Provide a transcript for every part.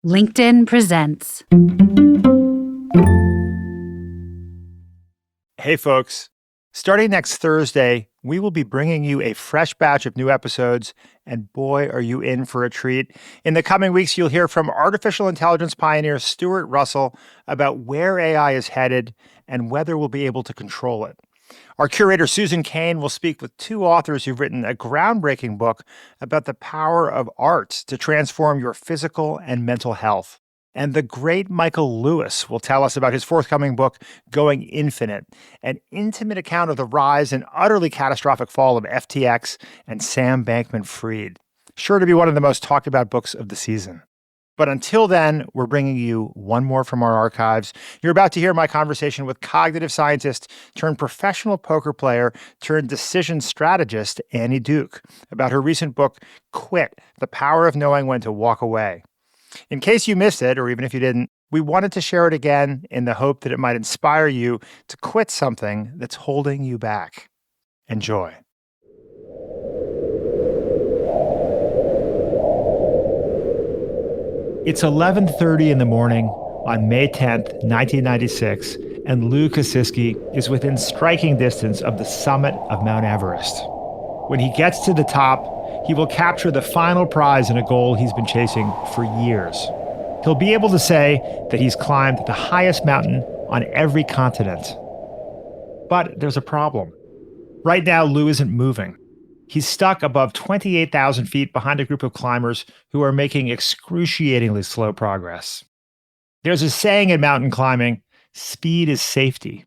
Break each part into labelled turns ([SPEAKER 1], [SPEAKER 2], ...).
[SPEAKER 1] LinkedIn presents.
[SPEAKER 2] Hey folks, starting next Thursday, we will be bringing you a fresh batch of new episodes, and boy, are you in for a treat. In the coming weeks, you'll hear from artificial intelligence pioneer Stuart Russell about where AI is headed and whether we'll be able to control it. Our curator, Susan Cain, will speak with two authors who've written a groundbreaking book about the power of art to transform your physical and mental health. And the great Michael Lewis will tell us about his forthcoming book, Going Infinite, an intimate account of the rise and utterly catastrophic fall of FTX and Sam Bankman-Fried. Sure to be one of the most talked about books of the season. But until then, we're bringing you one more from our archives. You're about to hear my conversation with cognitive scientist turned professional poker player turned decision strategist Annie Duke about her recent book, Quit: The Power of Knowing When to Walk Away. In case you missed it, or even if you didn't, we wanted to share it again in the hope that it might inspire you to quit something that's holding you back. Enjoy. It's 11:30 in the morning on May 10th, 1996, and Lou Kosiski is within striking distance of the summit of Mount Everest. When he gets to the top, he will capture the final prize in a goal he's been chasing for years. He'll be able to say that he's climbed the highest mountain on every continent. But there's a problem. Right now, Lou isn't moving. He's stuck above 28,000 feet behind a group of climbers who are making excruciatingly slow progress. There's a saying in mountain climbing, speed is safety.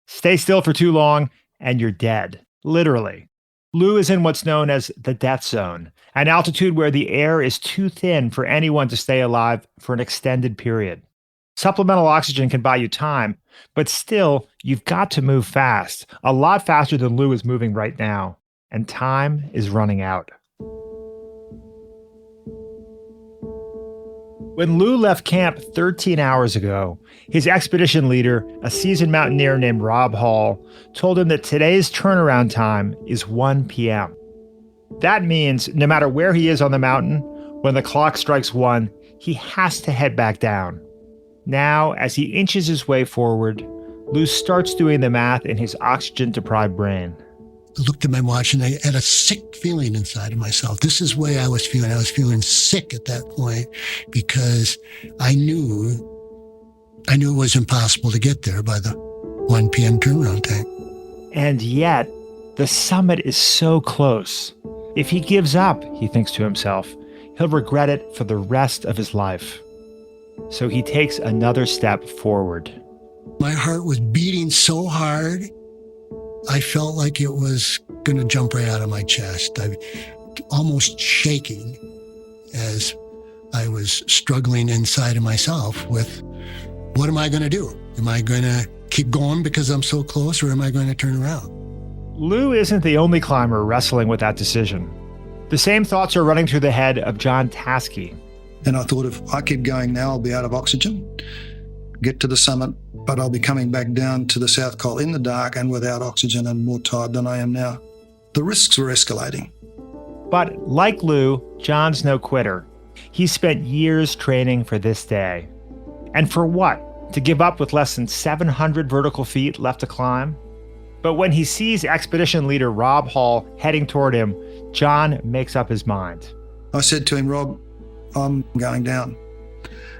[SPEAKER 2] Stay still for too long and you're dead, literally. Lou is in what's known as the death zone, an altitude where the air is too thin for anyone to stay alive for an extended period. Supplemental oxygen can buy you time, but still, you've got to move fast, a lot faster than Lou is moving right now. And time is running out. When Lou left camp 13 hours ago, his expedition leader, a seasoned mountaineer named Rob Hall, told him that today's turnaround time is 1 p.m. That means no matter where he is on the mountain, when the clock strikes 1, he has to head back down. Now, as he inches his way forward, Lou starts doing the math in his oxygen-deprived brain.
[SPEAKER 3] I looked at my watch and I had a sick feeling inside of myself. This is the way I was feeling. I was feeling sick at that point because I knew it was impossible to get there by the 1 p.m. turnaround time.
[SPEAKER 2] And yet, the summit is so close. If he gives up, he thinks to himself, he'll regret it for the rest of his life. So he takes another step forward.
[SPEAKER 3] My heart was beating so hard, I felt like it was going to jump right out of my chest. I almost shaking as I was struggling inside of myself with, what am I going to do? Am I going to keep going because I'm so close, or am I going to turn around?
[SPEAKER 2] Lou isn't the only climber wrestling with that decision. The same thoughts are running through the head of John Taskey.
[SPEAKER 4] And I thought, if I keep going now, I'll be out of oxygen, get to the summit, but I'll be coming back down to the South Col in the dark and without oxygen and more tired than I am now. The risks were escalating.
[SPEAKER 2] But like Lou, John's no quitter. He spent years training for this day. And for what? To give up with less than 700 vertical feet left to climb? But when he sees expedition leader Rob Hall heading toward him, John makes up his mind.
[SPEAKER 4] I said to him, Rob, I'm going down.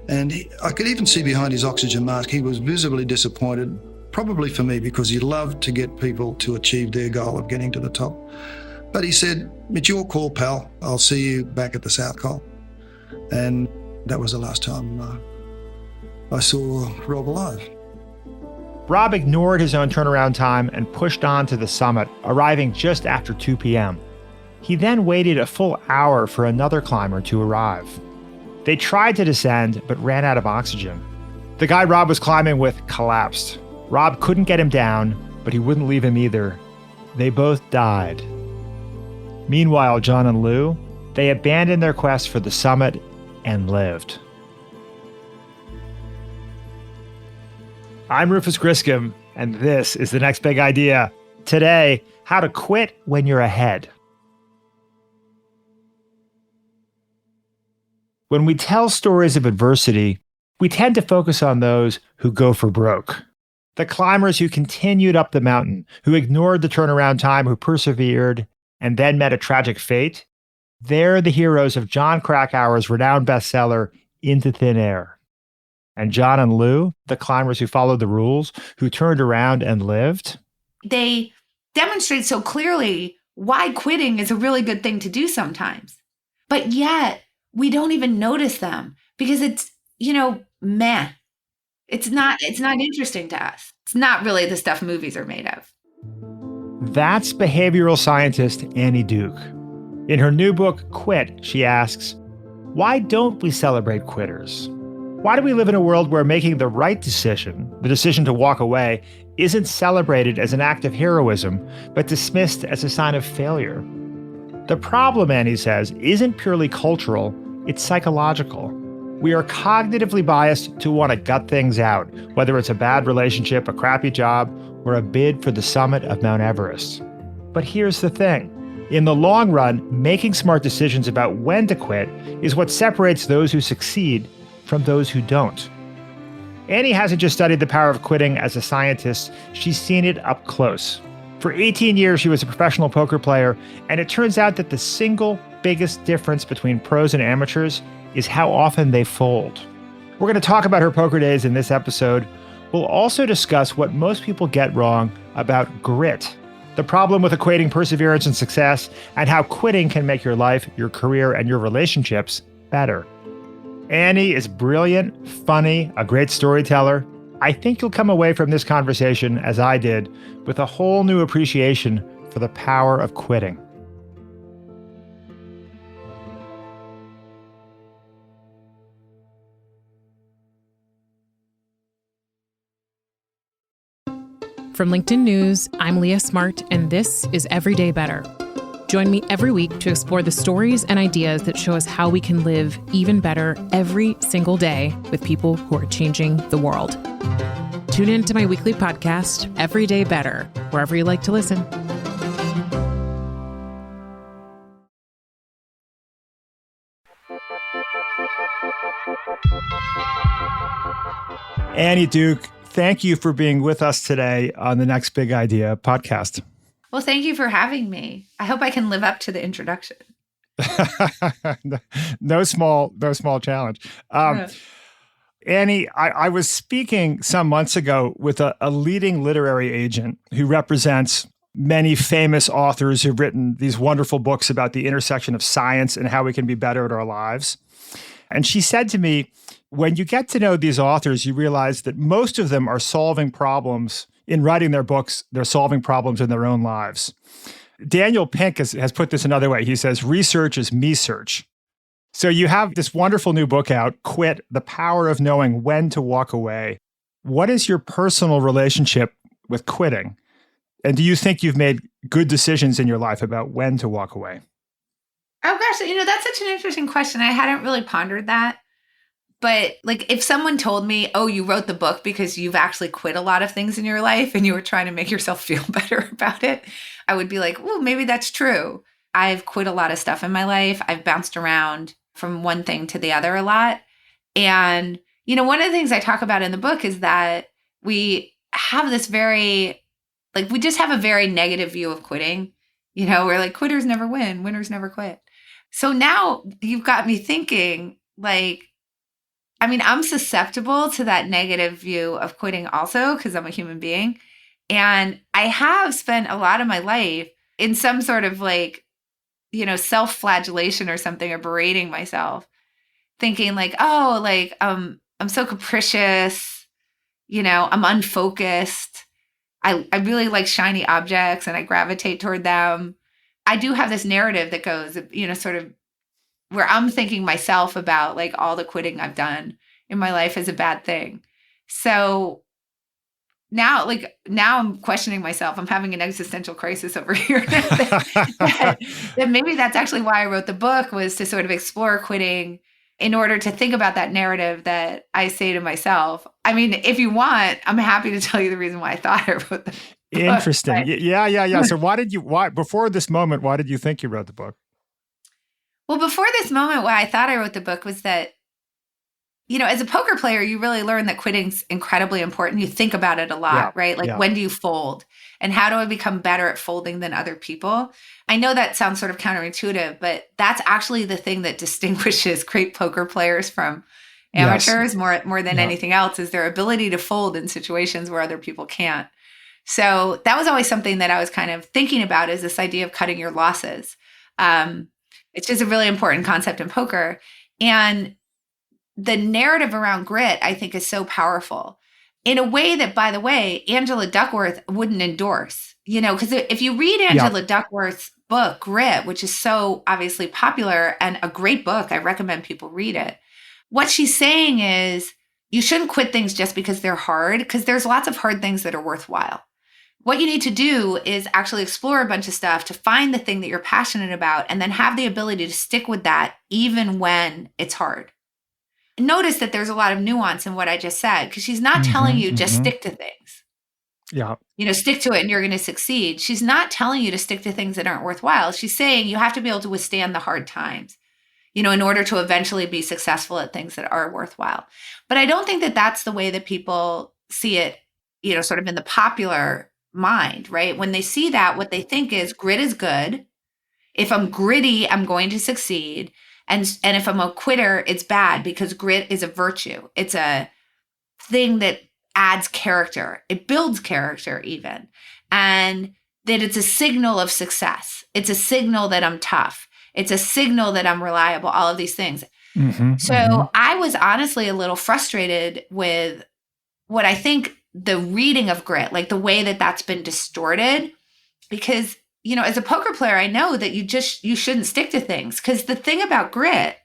[SPEAKER 4] And I could even see behind his oxygen mask, he was visibly disappointed, probably for me, because he loved to get people to achieve their goal of getting to the top. But he said, it's your call, pal. I'll see you back at the South Col. And that was the last time I saw Rob alive.
[SPEAKER 2] Rob ignored his own turnaround time and pushed on to the summit, arriving just after 2 p.m. He then waited a full hour for another climber to arrive. They tried to descend, but ran out of oxygen. The guy Rob was climbing with collapsed. Rob couldn't get him down, but he wouldn't leave him either. They both died. Meanwhile, John and Lou, they abandoned their quest for the summit and lived. I'm Rufus Griscom, and this is The Next Big Idea. Today, how to quit when you're ahead. When we tell stories of adversity, we tend to focus on those who go for broke. The climbers who continued up the mountain, who ignored the turnaround time, who persevered, and then met a tragic fate, they're the heroes of Jon Krakauer's renowned bestseller, Into Thin Air. And John and Lou, the climbers who followed the rules, who turned around and lived.
[SPEAKER 5] They demonstrate so clearly why quitting is a really good thing to do sometimes. But yet, we don't even notice them because it's, meh. It's not interesting to us. It's not really the stuff movies are made of.
[SPEAKER 2] That's behavioral scientist Annie Duke. In her new book, Quit, she asks, why don't we celebrate quitters? Why do we live in a world where making the right decision, the decision to walk away, isn't celebrated as an act of heroism, but dismissed as a sign of failure? The problem, Annie says, isn't purely cultural, it's psychological. We are cognitively biased to want to gut things out, whether it's a bad relationship, a crappy job, or a bid for the summit of Mount Everest. But here's the thing. In the long run, making smart decisions about when to quit is what separates those who succeed from those who don't. Annie hasn't just studied the power of quitting as a scientist, she's seen it up close. For 18 years, she was a professional poker player, and it turns out that the single biggest difference between pros and amateurs is how often they fold. We're going to talk about her poker days in this episode. We'll also discuss what most people get wrong about grit, the problem with equating perseverance and success, and how quitting can make your life, your career, and your relationships better. Annie is brilliant, funny, a great storyteller. I think you'll come away from this conversation, as I did, with a whole new appreciation for the power of quitting.
[SPEAKER 6] From LinkedIn News, I'm Leah Smart, and this is Everyday Better. Join me every week to explore the stories and ideas that show us how we can live even better every single day with people who are changing the world. Tune in to my weekly podcast, Everyday Better, wherever you like to listen.
[SPEAKER 2] Annie Duke, thank you for being with us today on the Next Big Idea podcast.
[SPEAKER 5] Well, thank you for having me. I hope I can live up to the introduction.
[SPEAKER 2] No small challenge. Annie, I was speaking some months ago with a leading literary agent who represents many famous authors who've written these wonderful books about the intersection of science and how we can be better at our lives. And she said to me, when you get to know these authors, you realize that most of them are solving problems. In writing their books, they're solving problems in their own lives. Daniel Pink has put this another way. He says, research is me-search. So you have this wonderful new book out, Quit, The Power of Knowing When to Walk Away. What is your personal relationship with quitting? And do you think you've made good decisions in your life about when to walk away?
[SPEAKER 5] Oh gosh, that's such an interesting question. I hadn't really pondered that. But if someone told me, oh, you wrote the book because you've actually quit a lot of things in your life and you were trying to make yourself feel better about it, I would be like, well, maybe that's true. I've quit a lot of stuff in my life. I've bounced around from one thing to the other a lot. And, one of the things I talk about in the book is that we have this we just have a very negative view of quitting. We're like, quitters never win, winners never quit. So now you've got me thinking, I'm susceptible to that negative view of quitting also because I'm a human being. And I have spent a lot of my life in some sort of self-flagellation or something, or berating myself, thinking I'm so capricious, I'm unfocused. I really like shiny objects and I gravitate toward them. I do have this narrative that goes, sort of where I'm thinking myself about all the quitting I've done in my life is a bad thing. So now I'm questioning myself. I'm having an existential crisis over here. that maybe that's actually why I wrote the book, was to sort of explore quitting in order to think about that narrative that I say to myself. If you want, I'm happy to tell you the reason why I thought I wrote the book.
[SPEAKER 2] Interesting. Yeah. So why before this moment, why did you think you wrote the book?
[SPEAKER 5] Well, before this moment, why I thought I wrote the book was that, as a poker player, you really learn that quitting's incredibly important. You think about it a lot, right? Like, when do you fold? And how do I become better at folding than other people? I know that sounds sort of counterintuitive, but that's actually the thing that distinguishes great poker players from amateurs more than anything else, is their ability to fold in situations where other people can't. So that was always something that I was kind of thinking about, is this idea of cutting your losses. It's just a really important concept in poker. And the narrative around grit, I think, is so powerful in a way that, by the way, Angela Duckworth wouldn't endorse, because if you read Angela Duckworth's book, Grit, which is so obviously popular and a great book, I recommend people read it. What she's saying is you shouldn't quit things just because they're hard, because there's lots of hard things that are worthwhile. What you need to do is actually explore a bunch of stuff to find the thing that you're passionate about, and then have the ability to stick with that even when it's hard. Notice that there's a lot of nuance in what I just said, because she's not telling you just stick to things.
[SPEAKER 2] Yeah.
[SPEAKER 5] Stick to it and you're going to succeed. She's not telling you to stick to things that aren't worthwhile. She's saying you have to be able to withstand the hard times, in order to eventually be successful at things that are worthwhile. But I don't think that that's the way that people see it, sort of in the popular mind, right? When they see that, what they think is grit is good. If I'm gritty, I'm going to succeed. And if I'm a quitter, it's bad, because grit is a virtue. It's a thing that adds character. It builds character even. And that it's a signal of success. It's a signal that I'm tough. It's a signal that I'm reliable, all of these things. So I was honestly a little frustrated with what I think the reading of grit, like the way that that's been distorted, because as a poker player, I know that you shouldn't stick to things, because the thing about grit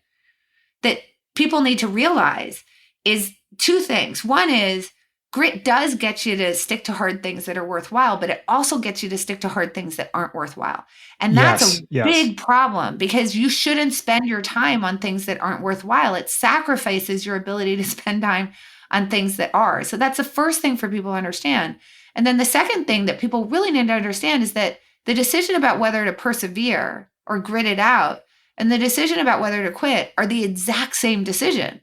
[SPEAKER 5] that people need to realize is two things. One is grit does get you to stick to hard things that are worthwhile, but it also gets you to stick to hard things that aren't worthwhile. And that's a big problem, because you shouldn't spend your time on things that aren't worthwhile. It sacrifices your ability to spend time on things that are. So that's the first thing for people to understand. And then the second thing that people really need to understand is that the decision about whether to persevere or grit it out, and the decision about whether to quit, are the exact same decision,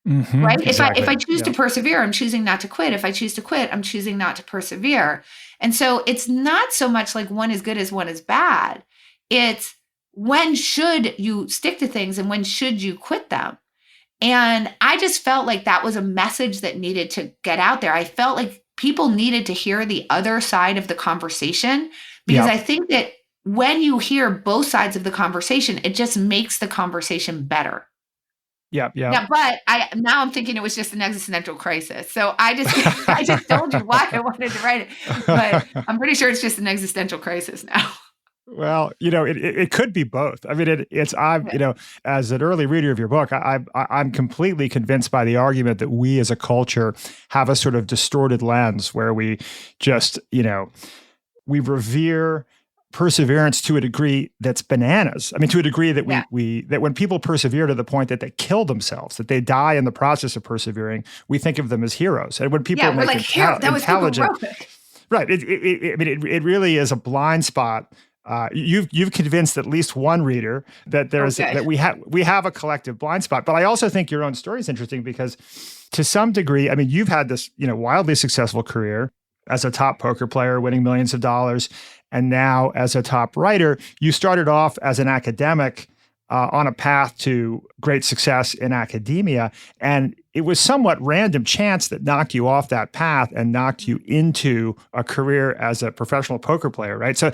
[SPEAKER 5] right?
[SPEAKER 2] Exactly.
[SPEAKER 5] If I choose to persevere, I'm choosing not to quit. If I choose to quit, I'm choosing not to persevere. And so it's not so much like one is good as one is bad. It's when should you stick to things and when should you quit them? And I just felt like that was a message that needed to get out there. I felt like people needed to hear the other side of the conversation, because I think that when you hear both sides of the conversation, it just makes the conversation better.
[SPEAKER 2] Yeah.
[SPEAKER 5] But now I'm thinking it was just an existential crisis. So I just told you why I wanted to write it, but I'm pretty sure it's just an existential crisis now.
[SPEAKER 2] Well, it could be both. I mean, as an early reader of your book, I'm completely convinced by the argument that we as a culture have a sort of distorted lens where we just, we revere perseverance to a degree that's bananas. I mean, to a degree that that when people persevere to the point that they kill themselves, that they die in the process of persevering, we think of them as heroes. And when people make intelligent, right? It really is a blind spot. You've convinced at least one reader that that we have a collective blind spot. But I also think your own story is interesting, because to some degree, I mean, you've had this wildly successful career as a top poker player, winning millions of dollars, and now as a top writer. You started off as an academic on a path to great success in academia, and it was somewhat random chance that knocked you off that path and knocked you into a career as a professional poker player, right? So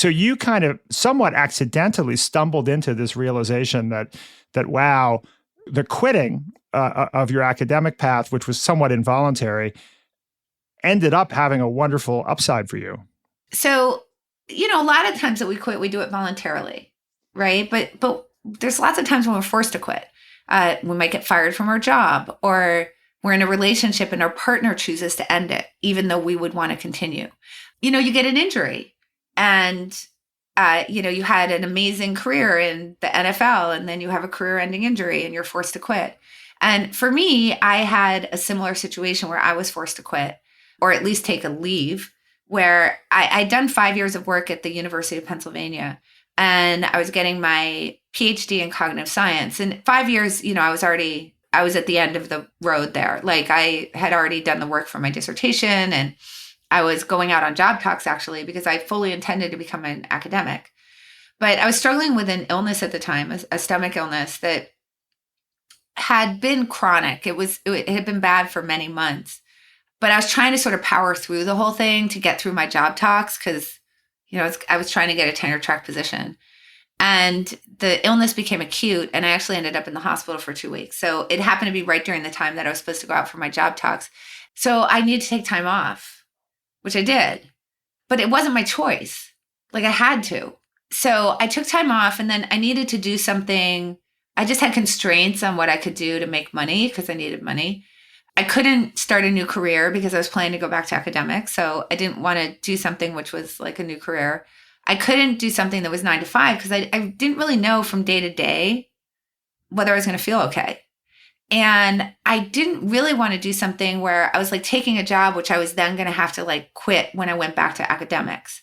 [SPEAKER 2] you kind of somewhat accidentally stumbled into this realization that wow, the quitting of your academic path, which was somewhat involuntary, ended up having a wonderful upside for you.
[SPEAKER 5] So, a lot of times that we quit, we do it voluntarily, right? But there's lots of times when we're forced to quit. We might get fired from our job, or we're in a relationship and our partner chooses to end it, even though we would want to continue. You get an injury, and you had an amazing career in the NFL, and then you have a career-ending injury and you're forced to quit. And for me, I had a similar situation where I was forced to quit, or at least take a leave, where I'd done 5 years of work at the University of Pennsylvania. and I was getting my PhD in cognitive science. In 5 years, I was at the end of the road there. Like I had already done the work for my dissertation, and I was going out on job talks actually, because I fully intended to become an academic. But I was struggling with an illness at the time, a stomach illness that had been chronic. It had been bad for many months. But I was trying to sort of power through the whole thing to get through my job talks because, I was trying to get a tenure track position. And the illness became acute, and I actually ended up in the hospital for 2 weeks. So it happened to be right during the time that I was supposed to go out for my job talks. So I needed to take time off, which I did. But it wasn't my choice. Like I had to. So I took time off, and then I needed to do something. I just had constraints on what I could do to make money because I needed money. I couldn't start a new career because I was planning to go back to academics. So I didn't want to do something which was like a new career. I couldn't do something that was 9 to 5 because I didn't really know from day to day whether I was going to feel okay. And I didn't really want to do something where I was like taking a job, which I was then going to have to like quit when I went back to academics.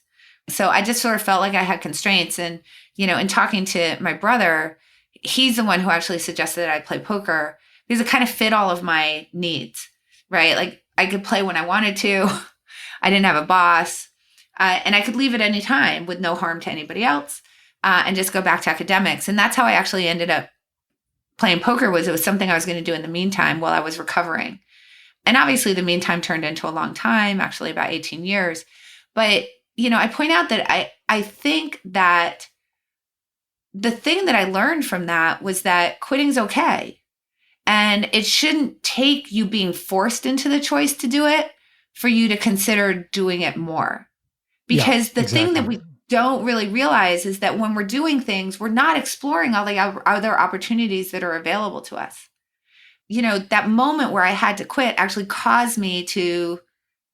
[SPEAKER 5] So I just sort of felt like I had constraints. And, in talking to my brother, he's the one who actually suggested that I play poker because it kind of fit all of my needs, right? Like I could play when I wanted to. I didn't have a boss. And I could leave at any time with no harm to anybody else and just go back to academics. And that's how I actually ended up playing poker. It was something I was going to do in the meantime while I was recovering. And obviously the meantime turned into a long time, actually about 18 years. But, I point out that I think that the thing that I learned from that was that quitting's okay. And it shouldn't take you being forced into the choice to do it for you to consider doing it more. Because the thing that we don't really realize is that when we're doing things, we're not exploring all the other opportunities that are available to us. That moment where I had to quit actually caused me to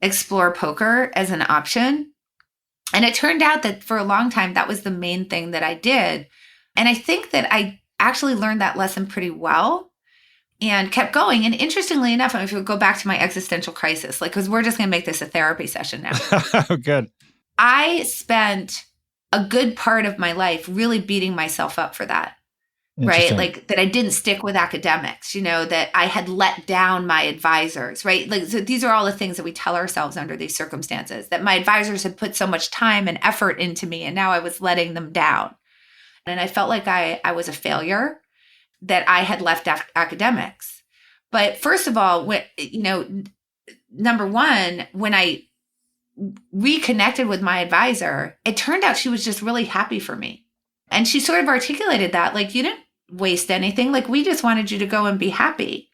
[SPEAKER 5] explore poker as an option. And it turned out that for a long time, that was the main thing that I did. And I think that I actually learned that lesson pretty well and kept going. And interestingly enough, if we go back to my existential crisis, because we're just going to make this a therapy session now.
[SPEAKER 2] Oh, good.
[SPEAKER 5] I spent a good part of my life really beating myself up for that, right? Like that I didn't stick with academics, that I had let down my advisors, right? Like so these are all the things that we tell ourselves under these circumstances, that my advisors had put so much time and effort into me, and now I was letting them down. And I felt like I was a failure, that I had left academics. But first of all, number one, when I reconnected with my advisor, it turned out she was just really happy for me. And she sort of articulated that, like, you didn't waste anything. Like, we just wanted you to go and be happy.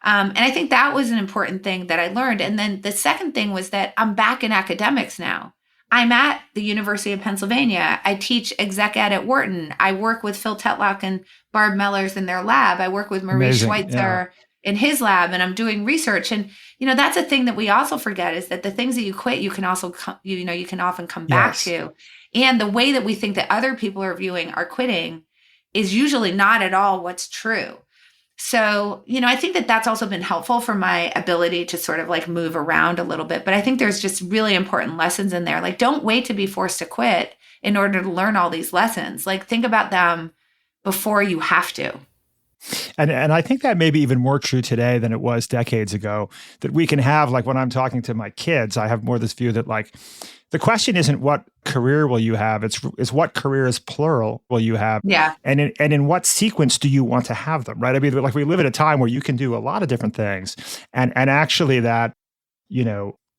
[SPEAKER 5] And I think that was an important thing that I learned. And then the second thing was that I'm back in academics now. I'm at the University of Pennsylvania. I teach exec ed at Wharton. I work with Phil Tetlock and Barb Mellers in their lab. I work with Marie Schweitzer in his lab, and I'm doing research. And, that's a thing that we also forget, is that the things that you quit, you can also, you can often come back to. And the way that we think that other people are viewing our quitting is usually not at all what's true. So, I think that that's also been helpful for my ability to sort of like move around a little bit. But I think there's just really important lessons in there. Like, don't wait to be forced to quit in order to learn all these lessons. Like, think about them before you have to.
[SPEAKER 2] And I think that may be even more true today than it was decades ago, that we can have, like when I'm talking to my kids, I have more this view that like, the question isn't what career will you have, it's what careers, plural, will you have?
[SPEAKER 5] Yeah.
[SPEAKER 2] And in what sequence do you want to have them, right? I mean, like we live at a time where you can do a lot of different things. And actually that,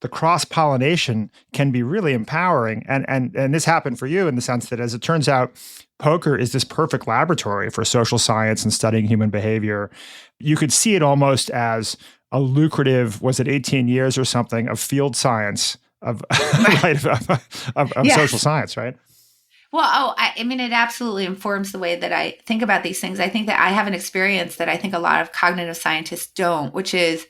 [SPEAKER 2] the cross-pollination can be really empowering. And this happened for you in the sense that, as it turns out, poker is this perfect laboratory for social science and studying human behavior. You could see it almost as a lucrative, was it 18 years or something, of field science, of social science, right?
[SPEAKER 5] Well, I mean, it absolutely informs the way that I think about these things. I think that I have an experience that I think a lot of cognitive scientists don't, which is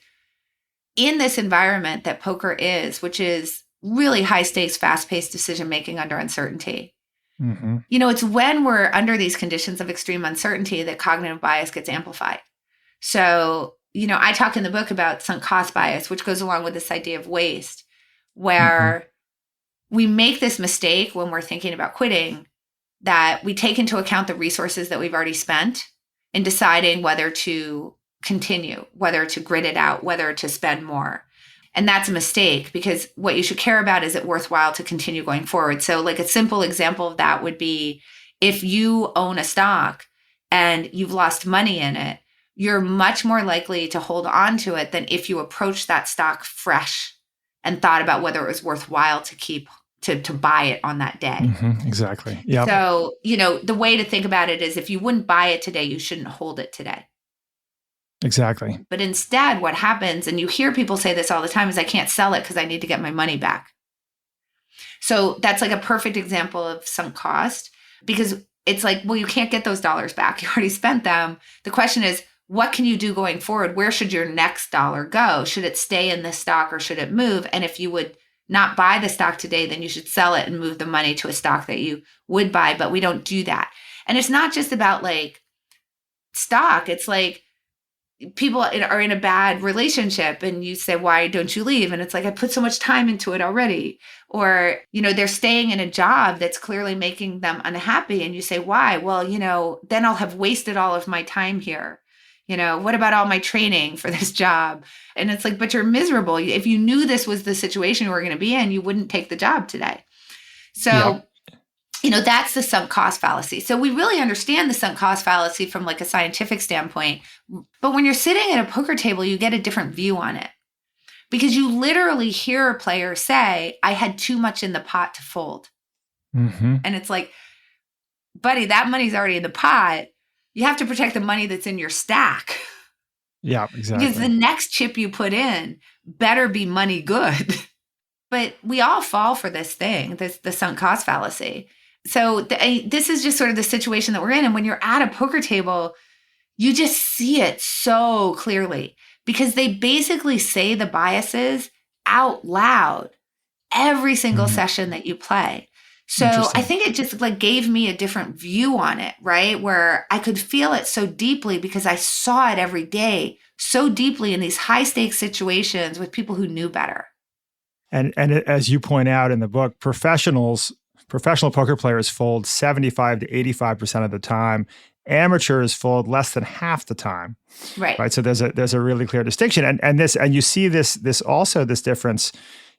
[SPEAKER 5] in this environment that poker is, which is really high stakes, fast paced decision making under uncertainty. Mm-hmm. It's when we're under these conditions of extreme uncertainty that cognitive bias gets amplified. So, I talk in the book about sunk cost bias, which goes along with this idea of waste, where we make this mistake when we're thinking about quitting that we take into account the resources that we've already spent in deciding whether to continue, whether to grit it out, whether to spend more. And that's a mistake, because what you should care about, is it worthwhile to continue going forward? So like a simple example of that would be, if you own a stock and you've lost money in it, you're much more likely to hold on to it than if you approach that stock fresh and thought about whether it was worthwhile to buy it on that day.
[SPEAKER 2] Exactly. Yeah.
[SPEAKER 5] So, the way to think about it is, if you wouldn't buy it today, you shouldn't hold it today.
[SPEAKER 2] Exactly.
[SPEAKER 5] But instead, what happens, and you hear people say this all the time, is I can't sell it because I need to get my money back. So that's like a perfect example of sunk cost, because it's like, well, you can't get those dollars back. You already spent them. The question is, what can you do going forward? Where should your next dollar go? Should it stay in this stock or should it move? And if you would not buy the stock today, then you should sell it and move the money to a stock that you would buy. But we don't do that. And it's not just about like stock. It's like, people are in a bad relationship and you say, why don't you leave? And it's like, I put so much time into it already. Or, they're staying in a job that's clearly making them unhappy. And you say, why? Well, then I'll have wasted all of my time here. What about all my training for this job? And it's like, but you're miserable. If you knew this was the situation you were going to be in, you wouldn't take the job today. So, that's the sunk cost fallacy. So we really understand the sunk cost fallacy from like a scientific standpoint. But when you're sitting at a poker table, you get a different view on it, because you literally hear a player say, I had too much in the pot to fold. And it's like, buddy, that money's already in the pot. You have to protect the money that's in your stack.
[SPEAKER 2] Yeah, exactly.
[SPEAKER 5] Because the next chip you put in better be money good. But we all fall for this thing, the sunk cost fallacy. So this is just sort of the situation that we're in. And when you're at a poker table, you just see it so clearly, because they basically say the biases out loud every single session that you play. So I think it just like gave me a different view on it, right? Where I could feel it so deeply because I saw it every day so deeply in these high stakes situations with people who knew better.
[SPEAKER 2] And as you point out in the book, professional poker players fold 75 to 85% of the time. Amateurs fold less than half the time. Right. So there's a really clear distinction. And you see this difference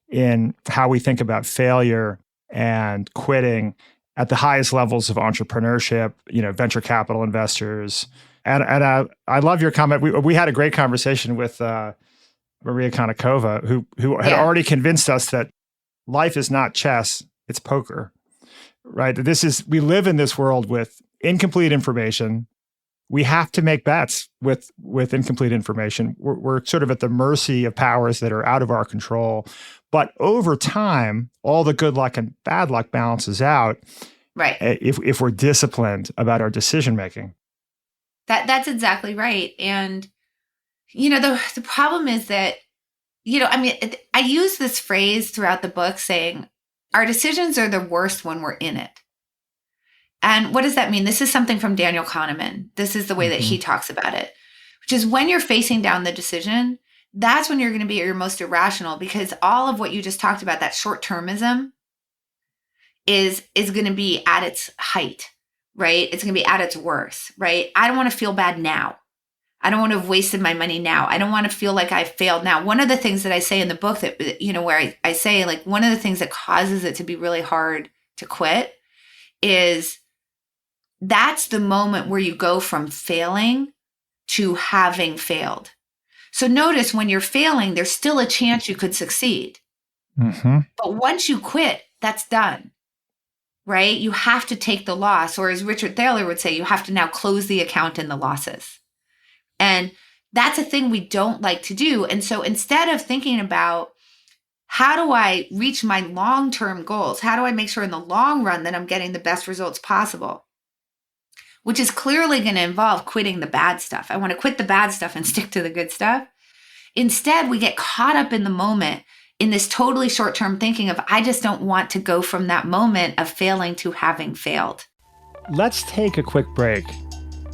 [SPEAKER 2] in how we think about failure and quitting at the highest levels of entrepreneurship, venture capital investors. And I love your comment. We had a great conversation with Maria Konnikova, who had already convinced us that life is not chess, it's poker, right? We live in this world with incomplete information. We have to make bets with incomplete information. We're sort of at the mercy of powers that are out of our control. But over time, all the good luck and bad luck balances out.
[SPEAKER 5] Right.
[SPEAKER 2] If we're disciplined about our decision making.
[SPEAKER 5] That's exactly right. And the problem is that, I use this phrase throughout the book saying, our decisions are the worst when we're in it. And what does that mean? This is something from Daniel Kahneman. This is the way that he talks about it, which is when you're facing down the decision, that's when you're going to be at your most irrational, because all of what you just talked about, that short-termism is going to be at its height, right? It's going to be at its worst, right? I don't want to feel bad now. I don't want to have wasted my money now. I don't want to feel like I failed now. One of the things that I say in the book that, where I say like one of the things that causes it to be really hard to quit is that's the moment where you go from failing to having failed. So notice when you're failing, there's still a chance you could succeed. But once you quit, that's done, right? You have to take the loss. Or as Richard Thaler would say, you have to now close the account in the losses. And that's a thing we don't like to do. And so instead of thinking about how do I reach my long-term goals? How do I make sure in the long run that I'm getting the best results possible? Which is clearly going to involve quitting the bad stuff. I want to quit the bad stuff and stick to the good stuff. Instead, we get caught up in the moment in this totally short-term thinking of, I just don't want to go from that moment of failing to having failed.
[SPEAKER 2] Let's take a quick break.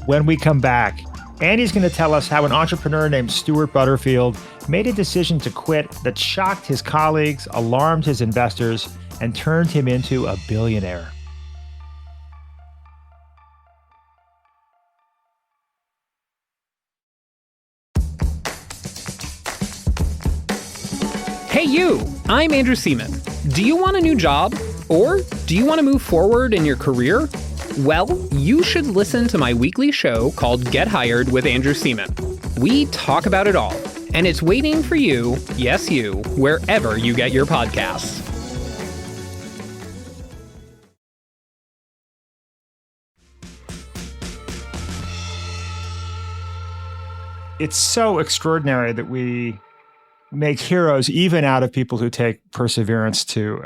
[SPEAKER 2] When we come back, Andy's going to tell us how an entrepreneur named Stuart Butterfield made a decision to quit that shocked his colleagues, alarmed his investors, and turned him into a billionaire.
[SPEAKER 7] Hey, you! I'm Andrew Seaman. Do you want a new job? Or do you want to move forward in your career? Well, you should listen to my weekly show called Get Hired with Andrew Seaman. We talk about it all, and it's waiting for you, yes, you, wherever you get your podcasts.
[SPEAKER 2] It's so extraordinary that we make heroes even out of people who take perseverance to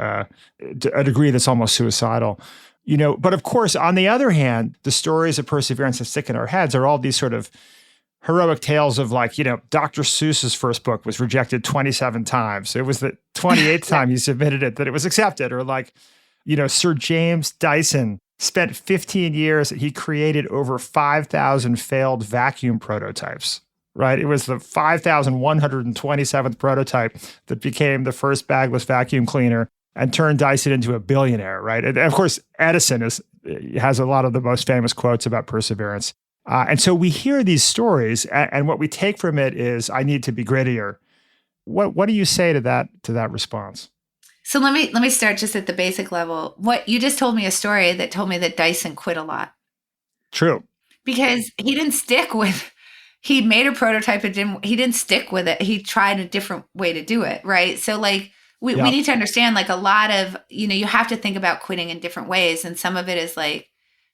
[SPEAKER 2] a degree that's almost suicidal. But of course, on the other hand, the stories of perseverance that stick in our heads are all these sort of heroic tales of Dr. Seuss's first book was rejected 27 times. It was the 28th time he submitted it that it was accepted. Or Sir James Dyson spent 15 years. He created over 5,000 failed vacuum prototypes. Right. It was the 5,127th prototype that became the first bagless vacuum cleaner and turned Dyson into a billionaire. Right. And of course, Edison has a lot of the most famous quotes about perseverance. And so we hear these stories, and what we take from it is, I need to be grittier. What do you say to that response?
[SPEAKER 5] So let me start just at the basic level. What you just told me a story that told me that Dyson quit a lot. True. Because he didn't stick with. He made a prototype and he didn't stick with it. He tried a different way to do it, right? So we need to understand a lot of, you have to think about quitting in different ways. And some of it is a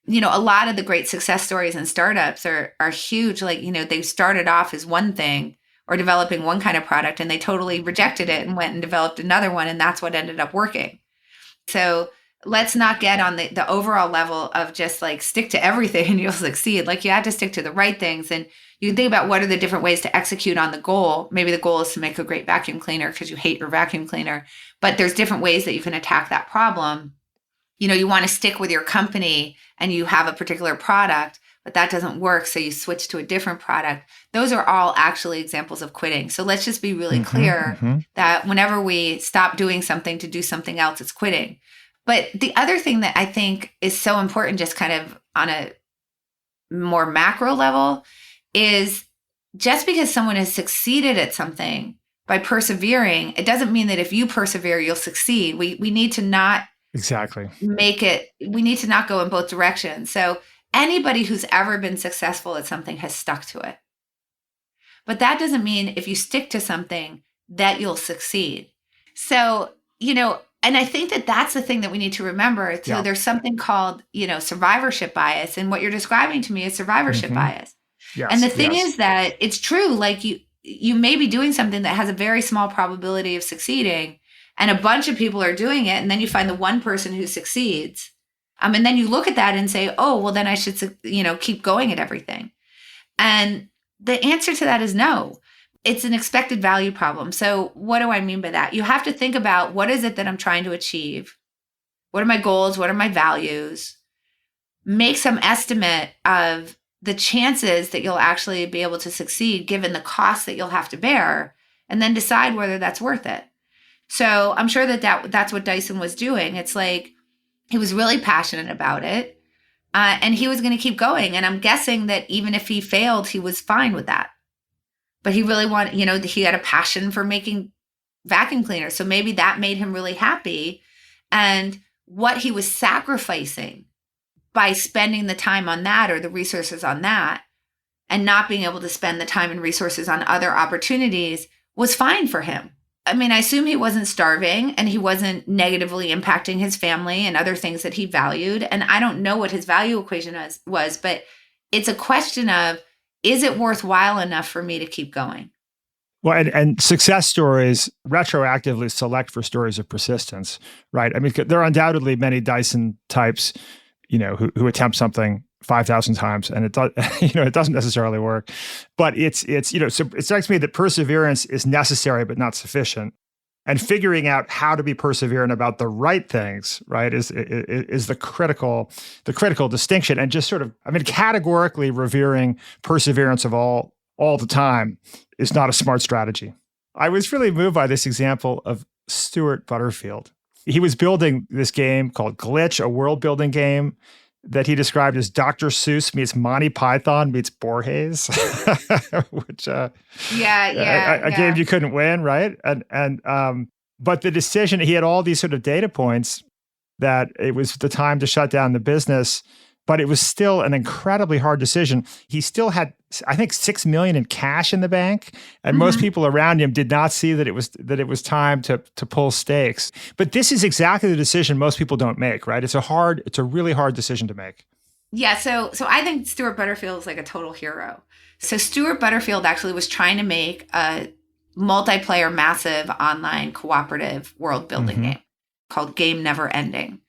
[SPEAKER 5] lot of the great success stories in startups are huge. They started off as one thing or developing one kind of product and they totally rejected it and went and developed another one. And that's what ended up working. So let's not get on the overall level of just stick to everything and you'll succeed. You have to stick to the right things. And you think about what are the different ways to execute on the goal. Maybe the goal is to make a great vacuum cleaner because you hate your vacuum cleaner, but there's different ways that you can attack that problem. You want to stick with your company and you have a particular product, but that doesn't work. So you switch to a different product. Those are all actually examples of quitting. So let's just be really clear that whenever we stop doing something to do something else, it's quitting. But the other thing that I think is so important, just kind of on a more macro level, is just because someone has succeeded at something by persevering, it doesn't mean that if you persevere, you'll succeed. We need to not we need to not go in both directions. So anybody who's ever been successful at something has stuck to it. But that doesn't mean if you stick to something that you'll succeed. So, and I think that that's the thing that we need to remember. So there's something called, survivorship bias. And what you're describing to me is survivorship bias. Yes, and the thing is that it's true. You may be doing something that has a very small probability of succeeding and a bunch of people are doing it. And then you find the one person who succeeds. And then you look at that and say, oh, well, then I should, keep going at everything. And the answer to that is no. It's an expected value problem. So what do I mean by that? You have to think about what is it that I'm trying to achieve? What are my goals? What are my values? Make some estimate of the chances that you'll actually be able to succeed given the cost that you'll have to bear, and then decide whether that's worth it. So I'm sure that's what Dyson was doing. It's he was really passionate about it and he was going to keep going. And I'm guessing that even if he failed, he was fine with that. But he really wanted, he had a passion for making vacuum cleaners. So maybe that made him really happy. And what he was sacrificing by spending the time on that or the resources on that and not being able to spend the time and resources on other opportunities was fine for him. I mean, I assume he wasn't starving and he wasn't negatively impacting his family and other things that he valued. And I don't know what his value equation was, but it's a question of, is it worthwhile enough for me to keep going?
[SPEAKER 2] Well, and success stories retroactively select for stories of persistence, right? I mean, there are undoubtedly many Dyson types, who attempt something 5,000 times and it doesn't necessarily work. But so it strikes me that perseverance is necessary but not sufficient. And figuring out how to be perseverant about the right things, right, is the critical distinction. And just categorically revering perseverance of all the time is not a smart strategy. I was really moved by this example of Stuart Butterfield. He was building this game called Glitch, a world building game that he described as Dr. Seuss meets Monty Python meets Borges, which a game you couldn't win, right? But the decision, he had all these sort of data points that it was the time to shut down the business, but it was still an incredibly hard decision. He still had, I think, $6 million in cash in the bank, and most people around him did not see that it was time to pull stakes. But this is exactly the decision most people don't make, right? It's a really hard decision to make.
[SPEAKER 5] Yeah, so I think Stuart Butterfield is like a total hero. So Stuart Butterfield actually was trying to make a multiplayer, massive online cooperative world building game called Game Never Ending.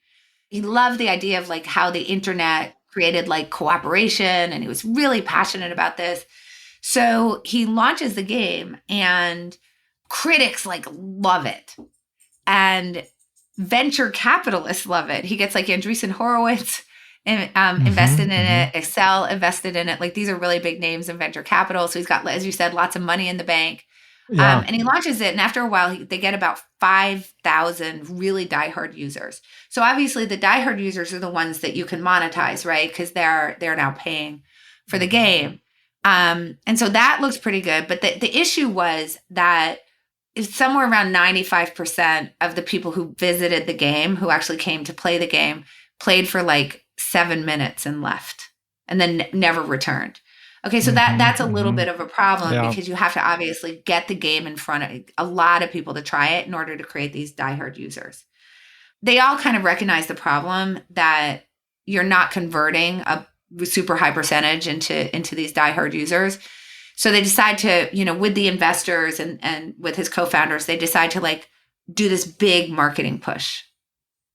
[SPEAKER 5] He loved the idea of like how the internet created like cooperation, and he was really passionate about this. So he launches the game, and critics like love it, and venture capitalists love it. He gets like Andreessen Horowitz invested in it, Excel invested in it. Like these are really big names in venture capital. So he's got, as you said, lots of money in the bank.
[SPEAKER 2] Yeah.
[SPEAKER 5] And he launches it, and after a while, they get about 5,000 really diehard users. So obviously, the diehard users are the ones that you can monetize, right? Because they're now paying for the game, and so that looks pretty good. But the issue was that it's somewhere around 95% of the people who visited the game, who actually came to play the game, played for like 7 minutes and left, and then never returned. Okay, so that's a little bit of a problem because you have to obviously get the game in front of a lot of people to try it in order to create these diehard users. They all kind of recognize the problem that you're not converting a super high percentage into these diehard users. So they decide to, with the investors and with his co-founders, they decide to like do this big marketing push.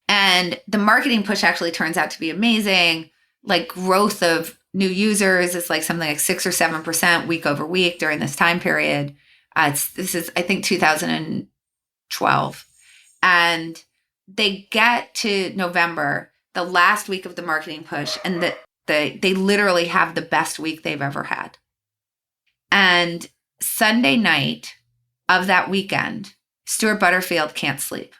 [SPEAKER 5] And the marketing push actually turns out to be amazing. Like growth of new users is like something like 6 or 7% week over week during this time period. This is, I think, 2012. And they get to November, the last week of the marketing push, and they literally have the best week they've ever had. And Sunday night of that weekend, Stuart Butterfield can't sleep.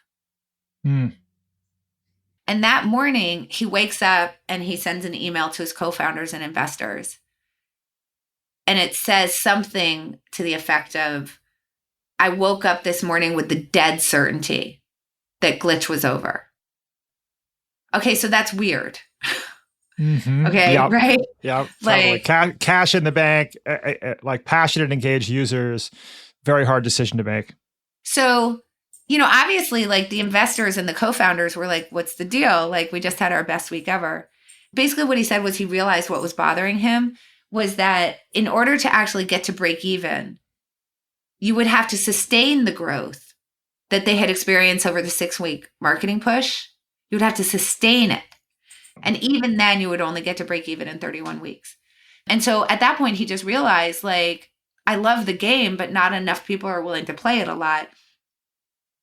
[SPEAKER 5] And that morning, he wakes up and he sends an email to his co-founders and investors. And it says something to the effect of, I woke up this morning with the dead certainty that Glitch was over. Okay, so that's weird. Okay,
[SPEAKER 2] yep.
[SPEAKER 5] right?
[SPEAKER 2] Yeah,
[SPEAKER 5] like
[SPEAKER 2] totally. Cash in the bank, like passionate, engaged users, very hard decision to make.
[SPEAKER 5] So, obviously, like the investors and the co-founders were like, what's the deal? Like, we just had our best week ever. Basically, what he said was he realized what was bothering him was that in order to actually get to break even, you would have to sustain the growth that they had experienced over the 6-week marketing push. You would have to sustain it. And even then, you would only get to break even in 31 weeks. And so at that point, he just realized, like, I love the game, but not enough people are willing to play it a lot.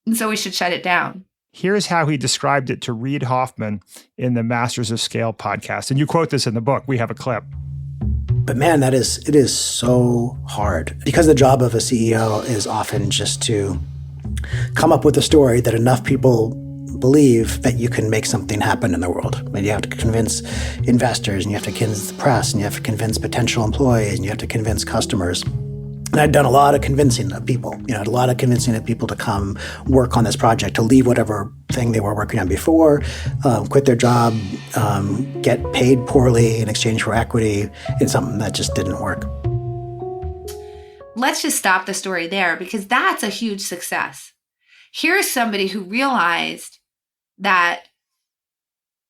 [SPEAKER 5] And so we should shut it down.
[SPEAKER 2] Here's how he described it to Reid Hoffman in the Masters of Scale podcast. And you quote this in the book. We have a clip.
[SPEAKER 8] But man, it is so hard because the job of a CEO is often just to come up with a story that enough people believe that you can make something happen in the world. And you have to convince investors, and you have to convince the press, and you have to convince potential employees, and you have to convince customers. And I'd done a lot of convincing of people, to come work on this project, to leave whatever thing they were working on before, quit their job, get paid poorly in exchange for equity in something that just didn't work.
[SPEAKER 5] Let's just stop the story there because that's a huge success. Here's somebody who realized that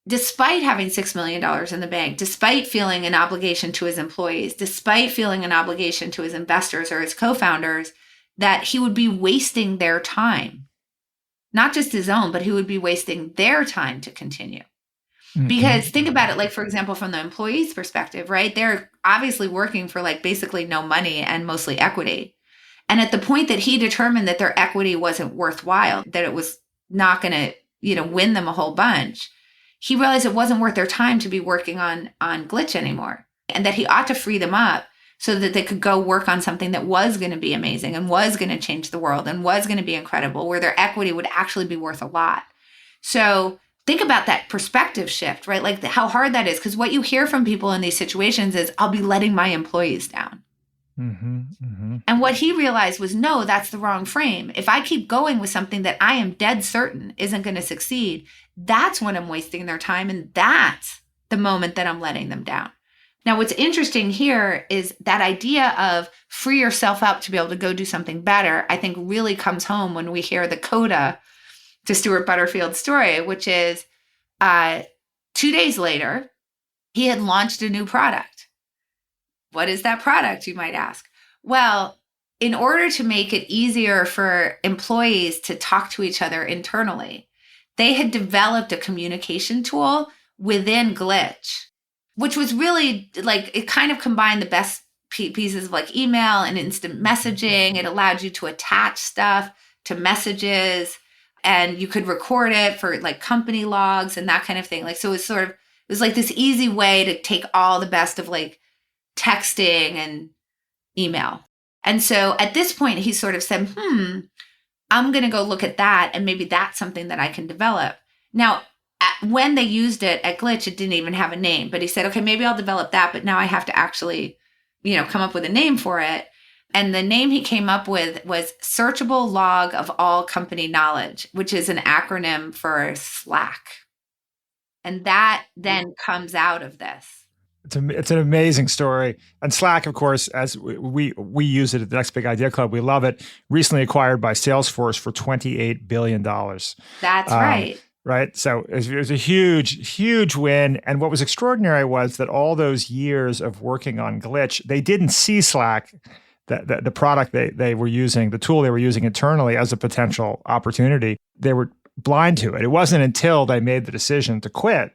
[SPEAKER 5] despite having $6 million in the bank, despite feeling an obligation to his employees, despite feeling an obligation to his investors or his co-founders, that he would be wasting their time, not just his own, but he would be wasting their time to continue. Because think about it, like, for example, from the employees' perspective, right? They're obviously working for like basically no money and mostly equity. And at the point that he determined that their equity wasn't worthwhile, that it was not going to, win them a whole bunch, he realized it wasn't worth their time to be working on Glitch anymore, and that he ought to free them up so that they could go work on something that was going to be amazing and was going to change the world and was going to be incredible, where their equity would actually be worth a lot. So think about that perspective shift, right? Like how hard that is. Because what you hear from people in these situations is, I'll be letting my employees down. And what he realized was, no, that's the wrong frame. If I keep going with something that I am dead certain isn't going to succeed, that's when I'm wasting their time. And that's the moment that I'm letting them down. Now, what's interesting here is that idea of free yourself up to be able to go do something better, I think really comes home when we hear the coda to Stuart Butterfield's story, which is 2 days later, he had launched a new product. What is that product, you might ask? Well, in order to make it easier for employees to talk to each other internally, they had developed a communication tool within Glitch, which was really like, it kind of combined the best pieces of like email and instant messaging. It allowed you to attach stuff to messages, and you could record it for like company logs and that kind of thing. Like, so it was like this easy way to take all the best of like texting and email. And so at this point, he sort of said, I'm going to go look at that. And maybe that's something that I can develop. Now, when they used it at Glitch, it didn't even have a name, but he said, okay, maybe I'll develop that. But now I have to actually, come up with a name for it. And the name he came up with was Searchable Log of All Company Knowledge, which is an acronym for Slack. And that then comes out of this.
[SPEAKER 2] It's an amazing story. And Slack, of course, as we use it at the Next Big Idea Club, we love it. Recently acquired by Salesforce for $28 billion.
[SPEAKER 5] That's right.
[SPEAKER 2] Right. So it was a huge, huge win. And what was extraordinary was that all those years of working on Glitch, they didn't see Slack, the product they were using, the tool they were using internally, as a potential opportunity. They were blind to it. It wasn't until they made the decision to quit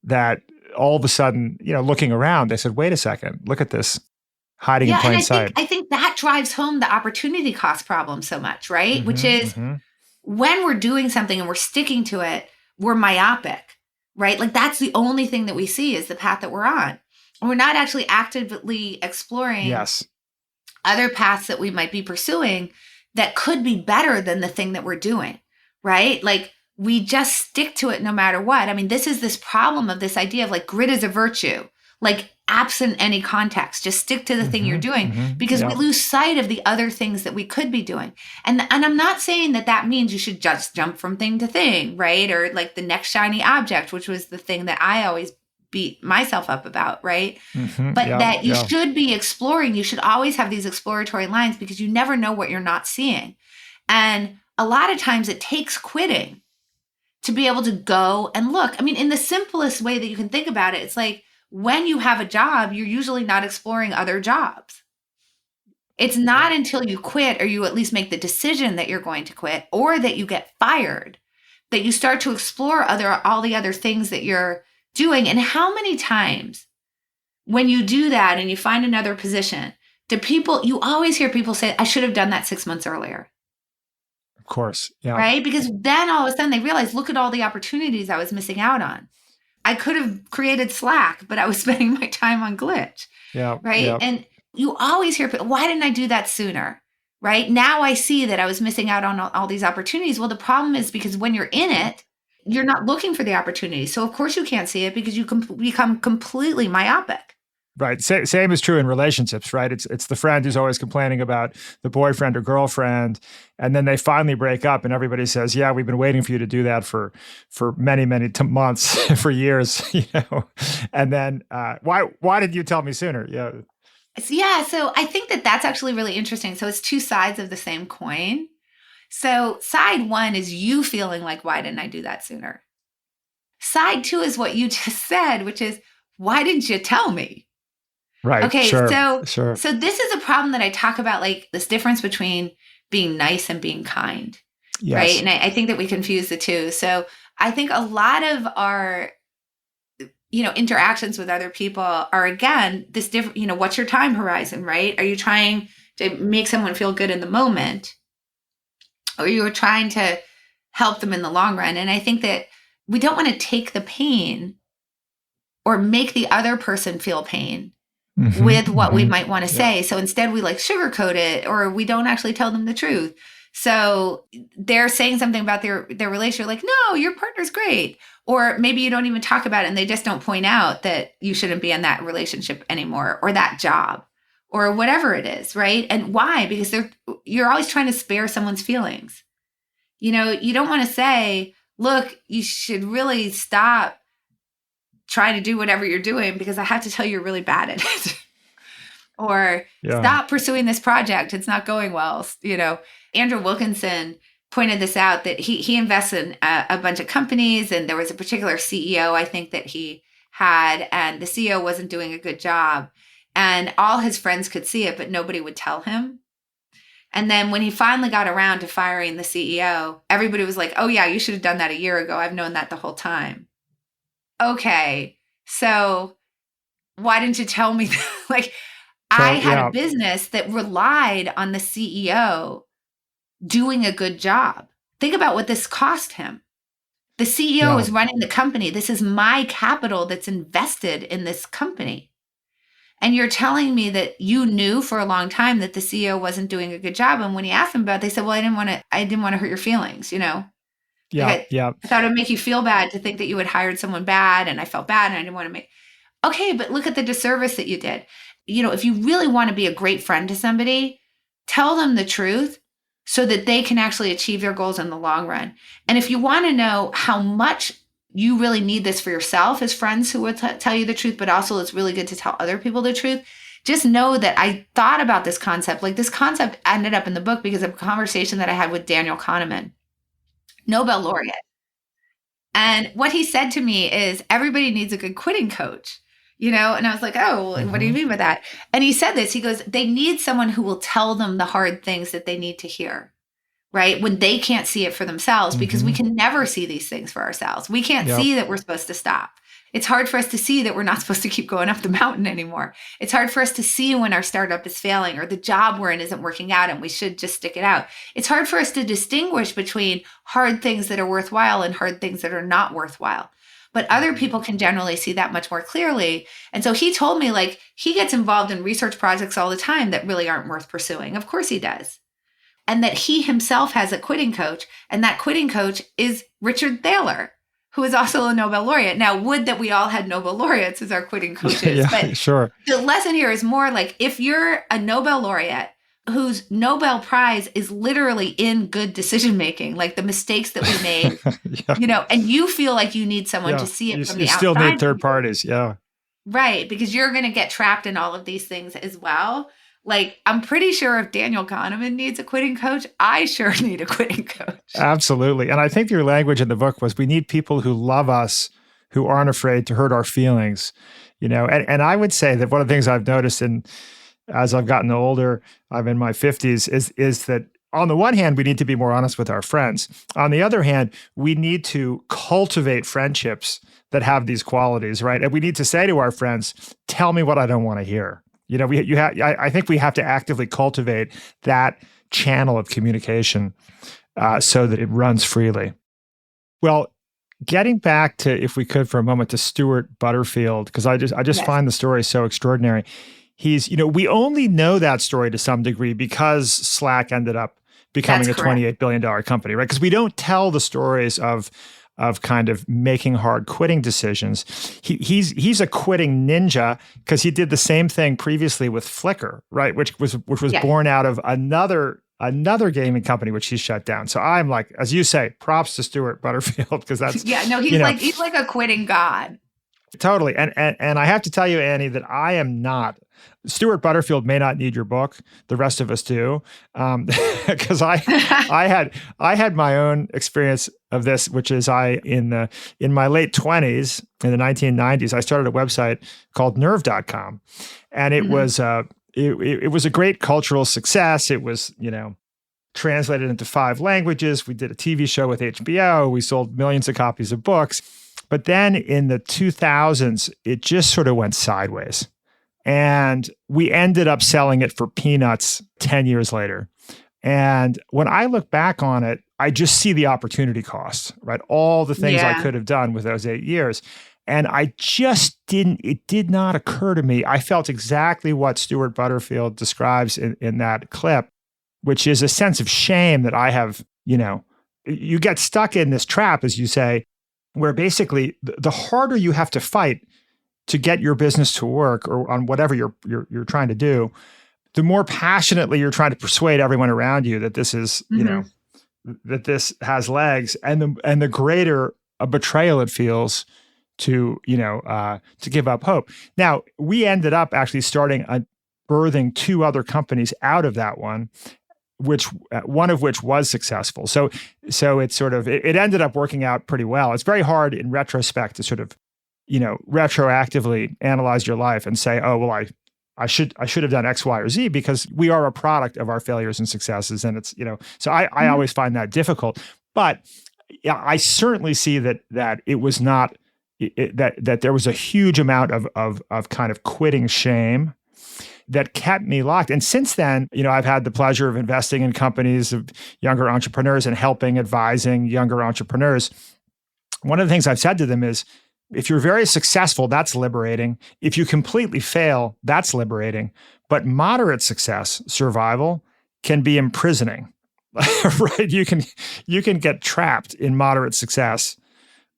[SPEAKER 2] that all of a sudden, looking around, they said, wait a second, look at this hiding in plain sight.
[SPEAKER 5] I think that drives home the opportunity cost problem so much, right? Which is when we're doing something and we're sticking to it, we're myopic, right? Like that's the only thing that we see is the path that we're on. And we're not actually actively exploring other paths that we might be pursuing that could be better than the thing that we're doing, right? Like, we just stick to it no matter what. I mean, this is this problem of this idea of like grit is a virtue, like absent any context, just stick to the thing you're doing because we lose sight of the other things that we could be doing. And I'm not saying that means you should just jump from thing to thing, right? Or like the next shiny object, which was the thing that I always beat myself up about, right? But you should be exploring. You should always have these exploratory lines because you never know what you're not seeing. And a lot of times it takes quitting to be able to go and look. I mean, in the simplest way that you can think about it, it's like when you have a job, you're usually not exploring other jobs. It's not until you quit or you at least make the decision that you're going to quit or that you get fired that you start to explore all the other things that you're doing. And how many times when you do that and you find another position, you always hear people say, I should have done that 6 months earlier.
[SPEAKER 2] Of course. Yeah.
[SPEAKER 5] Right? Because then all of a sudden they realize, look at all the opportunities I was missing out on. I could have created Slack, but I was spending my time on Glitch.
[SPEAKER 2] Yeah.
[SPEAKER 5] Right.
[SPEAKER 2] Yeah.
[SPEAKER 5] And you always hear people, why didn't I do that sooner? Right. Now I see that I was missing out on all these opportunities. Well, the problem is because when you're in it, you're not looking for the opportunity. So of course you can't see it because you become completely myopic.
[SPEAKER 2] Right. Same is true in relationships, right? It's the friend who's always complaining about the boyfriend or girlfriend, and then they finally break up, and everybody says, "Yeah, we've been waiting for you to do that for many months, for years," And then why did you tell me sooner? Yeah.
[SPEAKER 5] Yeah. So I think that's actually really interesting. So it's two sides of the same coin. So side one is you feeling like, why didn't I do that sooner? Side two is what you just said, which is, why didn't you tell me?
[SPEAKER 2] Right.
[SPEAKER 5] Okay.
[SPEAKER 2] Sure,
[SPEAKER 5] So this is a problem that I talk about, like this difference between being nice and being kind.
[SPEAKER 2] Yes.
[SPEAKER 5] Right. And I think that we confuse the two. So I think a lot of our, interactions with other people are, again, this different, what's your time horizon, right? Are you trying to make someone feel good in the moment? Or you're trying to help them in the long run? And I think that we don't want to take the pain or make the other person feel pain with what we might want to say. So instead we like sugarcoat it, or we don't actually tell them the truth. So they're saying something about their relationship, like, no, your partner's great. Or maybe you don't even talk about it and they just don't point out that you shouldn't be in that relationship anymore or that job or whatever it is, right? And why? Because you're always trying to spare someone's feelings. You know, you don't want to say, look, you should really stop trying to do whatever you're doing because I have to tell you you're really bad at it. Or stop pursuing this project. It's not going well. You know, Andrew Wilkinson pointed this out, that he invests in a bunch of companies, and there was a particular CEO, I think, that he had, and the CEO wasn't doing a good job. And all his friends could see it, but nobody would tell him. And then when he finally got around to firing the CEO, everybody was like, oh yeah, you should have done that a year ago. I've known that the whole time. Okay, so why didn't you tell me that? Like, I had a business that relied on the CEO doing a good job. Think about what this cost him. The CEO is running the company. This is my capital that's invested in this company. And you're telling me that you knew for a long time that the CEO wasn't doing a good job. And when he asked them about it, they said, well, I didn't want to hurt your feelings, you know? I thought it would make you feel bad to think that you had hired someone bad, and I felt bad and I didn't want to make. Okay, but look at the disservice that you did. You know, if you really want to be a great friend to somebody, tell them the truth so that they can actually achieve their goals in the long run. And if you want to know how much you really need this for yourself as friends who will tell you the truth, but also it's really good to tell other people the truth, just know that I thought about this concept. Like, this concept ended up in the book because of a conversation that I had with Daniel Kahneman, Nobel laureate. And what he said to me is, everybody needs a good quitting coach. You know, and I was like, oh, what do you mean by that? And he said this, he goes, they need someone who will tell them the hard things that they need to hear, right? When they can't see it for themselves, because we can never see these things for ourselves. We can't see that we're supposed to stop. It's hard for us to see that we're not supposed to keep going up the mountain anymore. It's hard for us to see when our startup is failing or the job we're in isn't working out and we should just stick it out. It's hard for us to distinguish between hard things that are worthwhile and hard things that are not worthwhile. But other people can generally see that much more clearly. And so he told me, like, he gets involved in research projects all the time that really aren't worth pursuing. Of course he does. And that he himself has a quitting coach. And that quitting coach is Richard Thaler, who is also a Nobel laureate. Now, would that we all had Nobel laureates as our quitting coaches. But
[SPEAKER 2] sure.
[SPEAKER 5] The lesson here is more like, if you're a Nobel laureate whose Nobel Prize is literally in good decision-making, like the mistakes that we made, you know, and you feel like you need someone to see it from the outside.
[SPEAKER 2] You still need third parties,
[SPEAKER 5] Right, because you're going to get trapped in all of these things as well. Like, I'm pretty sure if Daniel Kahneman needs a quitting coach, I sure need a quitting coach.
[SPEAKER 2] Absolutely. And I think your language in the book was, we need people who love us, who aren't afraid to hurt our feelings, you know. And I would say that one of the things I've noticed as I've gotten older, I'm in my 50s, is that on the one hand, we need to be more honest with our friends. On the other hand, we need to cultivate friendships that have these qualities, right? And we need to say to our friends, tell me what I don't want to hear. You know, I think we have to actively cultivate that channel of communication so that it runs freely. Well, getting back to, if we could for a moment, to Stuart Butterfield, because I just find the story so extraordinary. He's, you know, we only know that story to some degree because Slack ended up becoming a $28 billion company, right? Because we don't tell the stories of kind of making hard quitting decisions. He's a quitting ninja because he did the same thing previously with Flickr, right? Which was born out of another gaming company, which he shut down. So I'm like, as you say, props to Stuart Butterfield, because that's
[SPEAKER 5] he's like a quitting god.
[SPEAKER 2] Totally. And I have to tell you, Annie, that I am not. Stuart Butterfield may not need your book. The rest of us do. Because I had my own experience of this, which is in my late 20s, in the 1990s, I started a website called nerve.com. And it was it was a great cultural success. It was, you know, translated into 5 languages. We did a TV show with HBO. We sold millions of copies of books. But then in the 2000s, it just sort of went sideways. And we ended up selling it for peanuts 10 years later. And when I look back on it, I just see the opportunity cost, right? All the things I could have done with those 8 years. And it did not occur to me. I felt exactly what Stuart Butterfield describes in that clip. which is a sense of shame that I have, you get stuck in this trap, as you say, where basically the harder you have to fight to get your business to work or on whatever you're trying to do, the more passionately you're trying to persuade everyone around you that this is, that this has legs, and the greater a betrayal it feels to give up hope. Now, we ended up actually birthing two other companies out of that one, one of which was successful. So it's sort of, it ended up working out pretty well. It's very hard in retrospect to sort of, retroactively analyze your life and say, oh, well, I should have done X, Y, or Z, because we are a product of our failures and successes. And it's, so I always find that difficult. But yeah, I certainly see that it was not, that there was a huge amount of kind of quitting shame that kept me locked. And since then, I've had the pleasure of investing in companies of younger entrepreneurs and advising younger entrepreneurs. One of the things I've said to them is, if you're very successful, that's liberating. If you completely fail, that's liberating. But moderate success, survival, can be imprisoning, right? You can get trapped in moderate success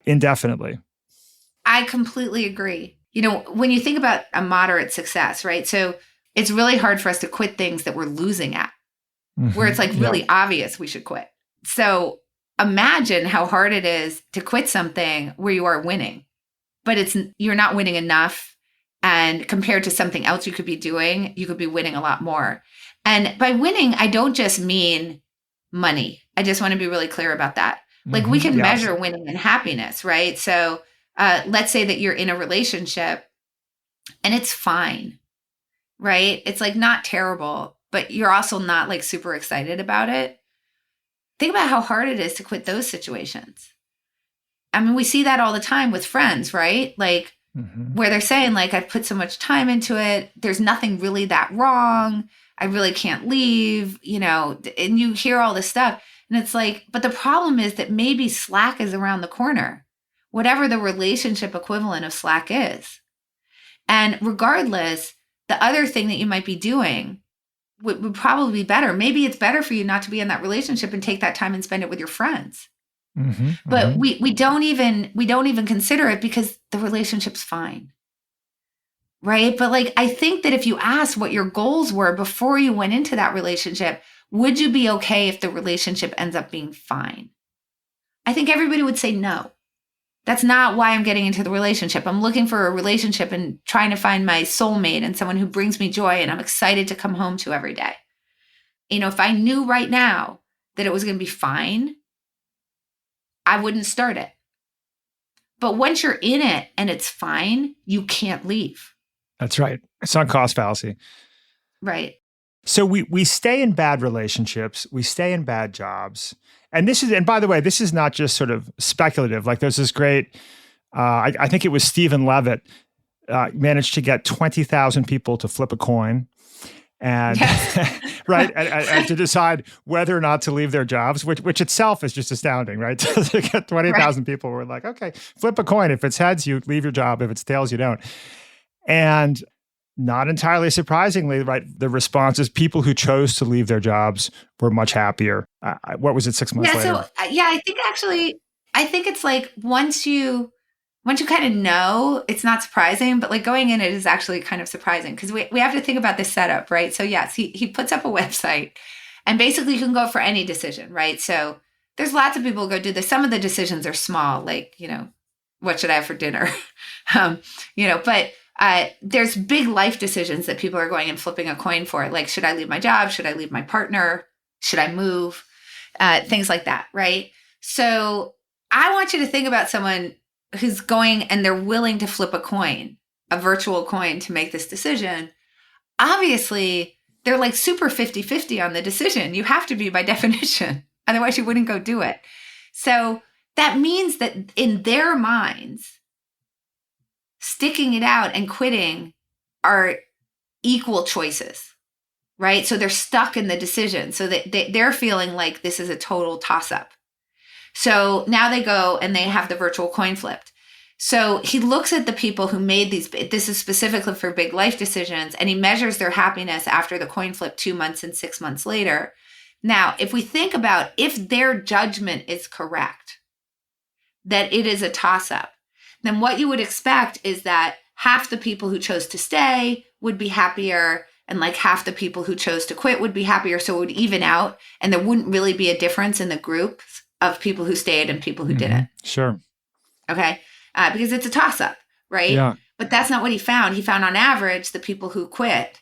[SPEAKER 2] indefinitely.
[SPEAKER 5] I completely agree. When you think about a moderate success, right? So it's really hard for us to quit things that we're losing at, where it's like really obvious we should quit. So imagine how hard it is to quit something where you are winning, but you're not winning enough. And compared to something else you could be doing, you could be winning a lot more. And by winning, I don't just mean money. I just want to be really clear about that. Like we can measure winning in happiness, right? So let's say that you're in a relationship and it's fine, right? It's like not terrible, but you're also not like super excited about it. Think about how hard it is to quit those situations. I mean, we see that all the time with friends, right? Like where they're saying like, I've put so much time into it. There's nothing really that wrong. I really can't leave, and you hear all this stuff. And it's like, but the problem is that maybe Slack is around the corner, whatever the relationship equivalent of Slack is. And regardless, the other thing that you might be doing would probably be better. Maybe it's better for you not to be in that relationship and take that time and spend it with your friends. But we don't even consider it because the relationship's fine. Right. But like, I think that if you asked what your goals were before you went into that relationship, would you be okay if the relationship ends up being fine? I think everybody would say no. That's not why I'm getting into the relationship. I'm looking for a relationship and trying to find my soulmate and someone who brings me joy and I'm excited to come home to every day. If I knew right now that it was going to be fine, I wouldn't start it. But once you're in it and it's fine, you can't leave.
[SPEAKER 2] That's right. Sunk cost fallacy.
[SPEAKER 5] Right.
[SPEAKER 2] So we stay in bad relationships, we stay in bad jobs. And by the way, this is not just sort of speculative. Like there's this great, I think it was Stephen Levitt, managed to get 20,000 people to flip a coin and right, and to decide whether or not to leave their jobs, which itself is just astounding, right? To get 20,000 people who were like, okay, flip a coin. If it's heads, you leave your job. If it's tails, you don't. And not entirely surprisingly, right, the response is people who chose to leave their jobs were much happier. What was it, 6 months later?
[SPEAKER 5] So I think it's like once you kind of know, it's not surprising, but like going in it is actually kind of surprising because we have to think about this setup, right? So yes, he puts up a website and basically you can go for any decision, right? So there's lots of people who go do this. Some of the decisions are small, like, what should I have for dinner? But there's big life decisions that people are going and flipping a coin for. Like, should I leave my job? Should I leave my partner? Should I move? Things like that, right? So I want you to think about someone who's going and they're willing to flip a coin, a virtual coin to make this decision. Obviously, they're like super 50-50 on the decision. You have to be by definition. Otherwise, you wouldn't go do it. So that means that in their minds, sticking it out and quitting are equal choices, right? So they're stuck in the decision. So they're feeling like this is a total toss-up. So now they go and they have the virtual coin flipped. So he looks at the people who made this is specifically for big life decisions, and he measures their happiness after the coin flip 2 months and 6 months later. Now, if we think about if their judgment is correct, that it is a toss-up, then what you would expect is that half the people who chose to stay would be happier, and like half the people who chose to quit would be happier. So it would even out, and there wouldn't really be a difference in the groups of people who stayed and people who didn't.
[SPEAKER 2] Sure.
[SPEAKER 5] Okay. Because it's a toss-up, right?
[SPEAKER 2] Yeah.
[SPEAKER 5] But that's not what he found. He found on average, the people who quit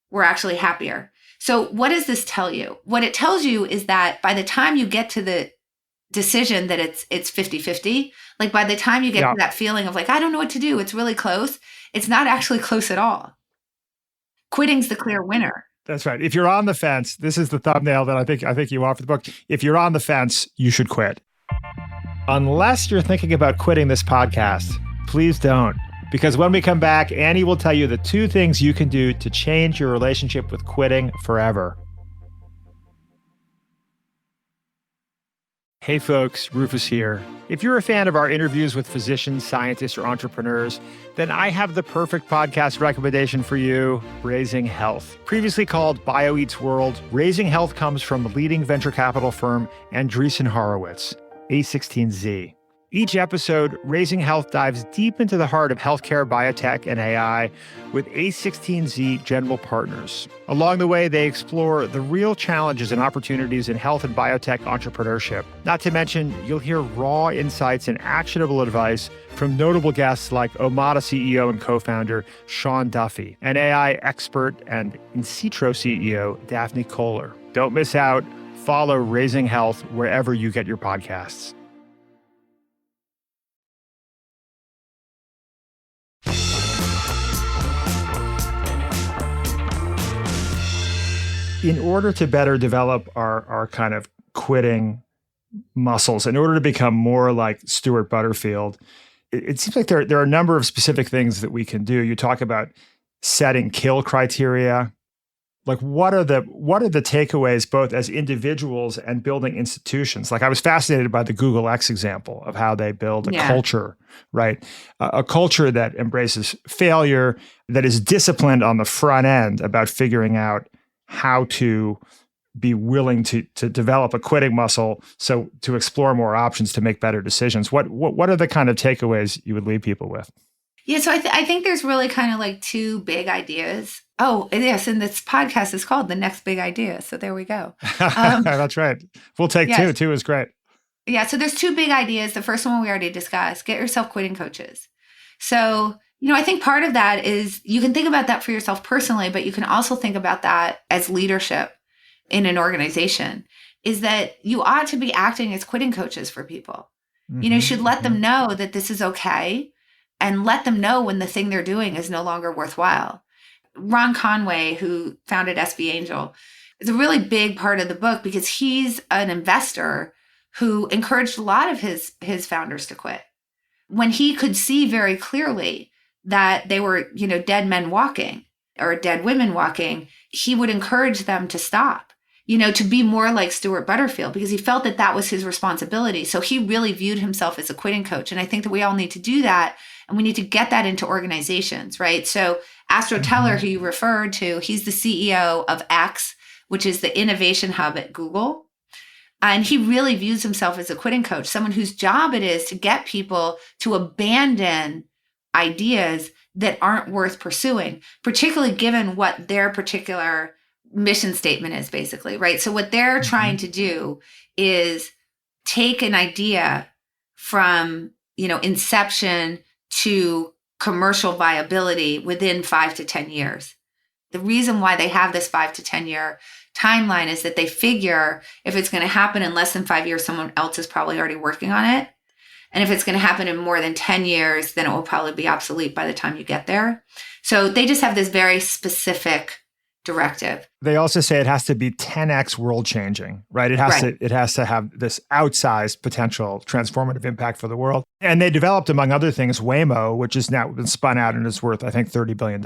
[SPEAKER 5] were actually happier. So what does this tell you? What it tells you is that by the time you get to the decision that it's 50-50, like by the time you get to that feeling of like, I don't know what to do, it's really close, it's not actually close at all. Quitting's the clear winner.
[SPEAKER 2] That's right. If you're on the fence, this is the thumbnail that I think you offer the book. If you're on the fence, you should quit. Unless you're thinking about quitting this podcast, please don't. Because when we come back, Annie will tell you the 2 things you can do to change your relationship with quitting forever. Hey folks, Rufus here. If you're a fan of our interviews with physicians, scientists, or entrepreneurs, then I have the perfect podcast recommendation for you, Raising Health. Previously called BioEats World, Raising Health comes from leading venture capital firm Andreessen Horowitz, A16Z. Each episode, Raising Health dives deep into the heart of healthcare, biotech, and AI with A16Z general partners. Along the way, they explore the real challenges and opportunities in health and biotech entrepreneurship. Not to mention, you'll hear raw insights and actionable advice from notable guests like Omada CEO and co-founder Sean Duffy, and AI expert and In-Sitro CEO Daphne Kohler. Don't miss out. Follow Raising Health wherever you get your podcasts. In order to better develop our kind of quitting muscles, in order to become more like Stuart Butterfield, it seems like there are a number of specific things that we can do. You talk about setting kill criteria. Like what are the takeaways both as individuals and building institutions? Like I was fascinated by the Google X example of how they build a culture, right? A culture that embraces failure, that is disciplined on the front end about figuring out how to be willing to develop a quitting muscle, so to explore more options to make better decisions. What are the kind of takeaways you would leave people with?
[SPEAKER 5] Yeah, so I think there's really kind of like 2 big ideas. Oh, yes, and this podcast is called The Next Big Idea. So there we go.
[SPEAKER 2] That's right. We'll take 2. 2 is great.
[SPEAKER 5] Yeah, so there's 2 big ideas. The first one we already discussed, get yourself quitting coaches. So, I think part of that is you can think about that for yourself personally, but you can also think about that as leadership in an organization, is that you ought to be acting as quitting coaches for people. Mm-hmm. You should let them know that this is okay and let them know when the thing they're doing is no longer worthwhile. Ron Conway, who founded SB Angel, is a really big part of the book because he's an investor who encouraged a lot of his founders to quit. When he could see very clearly that they were, dead men walking or dead women walking, he would encourage them to stop, to be more like Stuart Butterfield, because he felt that that was his responsibility. So he really viewed himself as a quitting coach. And I think that we all need to do that. And we need to get that into organizations, right? So Astro Teller, who you referred to, he's the CEO of X, which is the innovation hub at Google. And he really views himself as a quitting coach, someone whose job it is to get people to abandon ideas that aren't worth pursuing, particularly given what their particular mission statement is, basically, right? So what they're trying to do is take an idea from, inception to commercial viability within 5 to 10 years. The reason why they have this 5 to 10 year timeline is that they figure if it's going to happen in less than 5 years, someone else is probably already working on it. And if it's going to happen in more than 10 years, then it will probably be obsolete by the time you get there. So they just have this very specific directive.
[SPEAKER 2] They also say it has to be 10x world changing, right? It has to have this outsized potential transformative impact for the world. And they developed, among other things, Waymo, which has now been spun out and is worth, I think, $30 billion.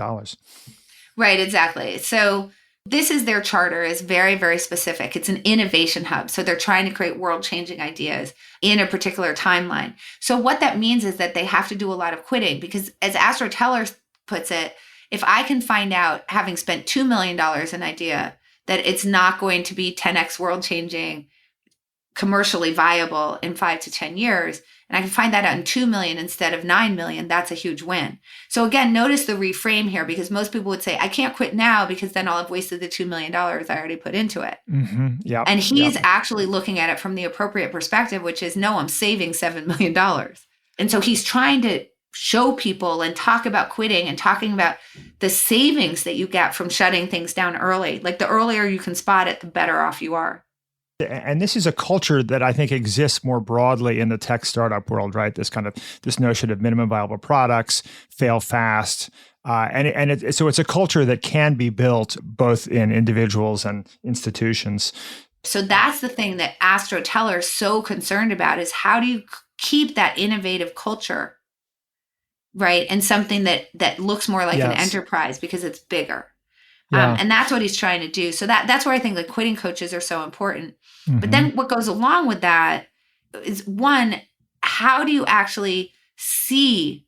[SPEAKER 5] Right, exactly. So this is their charter, is very, very specific. It's an innovation hub. So they're trying to create world-changing ideas in a particular timeline. So what that means is that they have to do a lot of quitting because, as Astro Teller puts it, if I can find out, having spent $2 million an idea, that it's not going to be 10x world changing, commercially viable in 5 to 10 years, and I can find that out in 2 million instead of 9 million, that's a huge win. So again, notice the reframe here, because most people would say, I can't quit now because then I'll have wasted the $2 million I already put into it.
[SPEAKER 2] Mm-hmm. Yeah.
[SPEAKER 5] And he's actually looking at it from the appropriate perspective, which is, no, I'm saving $7 million. And so he's trying to show people and talk about quitting and talking about the savings that you get from shutting things down early. Like the earlier you can spot it, the better off you are.
[SPEAKER 2] And this is a culture that I think exists more broadly in the tech startup world, right? This notion of minimum viable products, fail fast. So it's a culture that can be built both in individuals and institutions.
[SPEAKER 5] So that's the thing that Astro Teller is so concerned about, is how do you keep that innovative culture, right? And something that looks more like an enterprise because it's bigger.
[SPEAKER 2] Yeah.
[SPEAKER 5] And that's what he's trying to do. So that's where I think the quitting coaches are so important. Mm-hmm. But then what goes along with that is, one, how do you actually see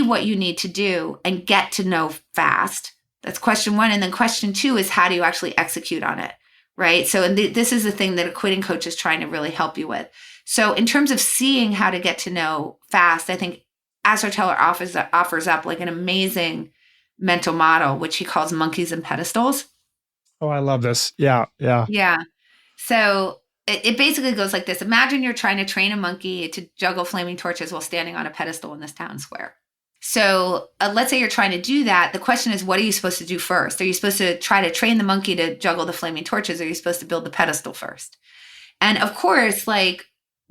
[SPEAKER 5] what you need to do and get to know fast? That's question one. And then question two is, how do you actually execute on it? Right. So this is the thing that a quitting coach is trying to really help you with. So in terms of seeing how to get to know fast, I think Astro Teller offers up like an amazing mental model, which he calls monkeys and pedestals.
[SPEAKER 2] Oh, I love this. Yeah.
[SPEAKER 5] So it basically goes like this. Imagine you're trying to train a monkey to juggle flaming torches while standing on a pedestal in this town square. So let's say you're trying to do that. The question is, what are you supposed to do first? Are you supposed to try to train the monkey to juggle the flaming torches? Or are you supposed to build the pedestal first? And of course,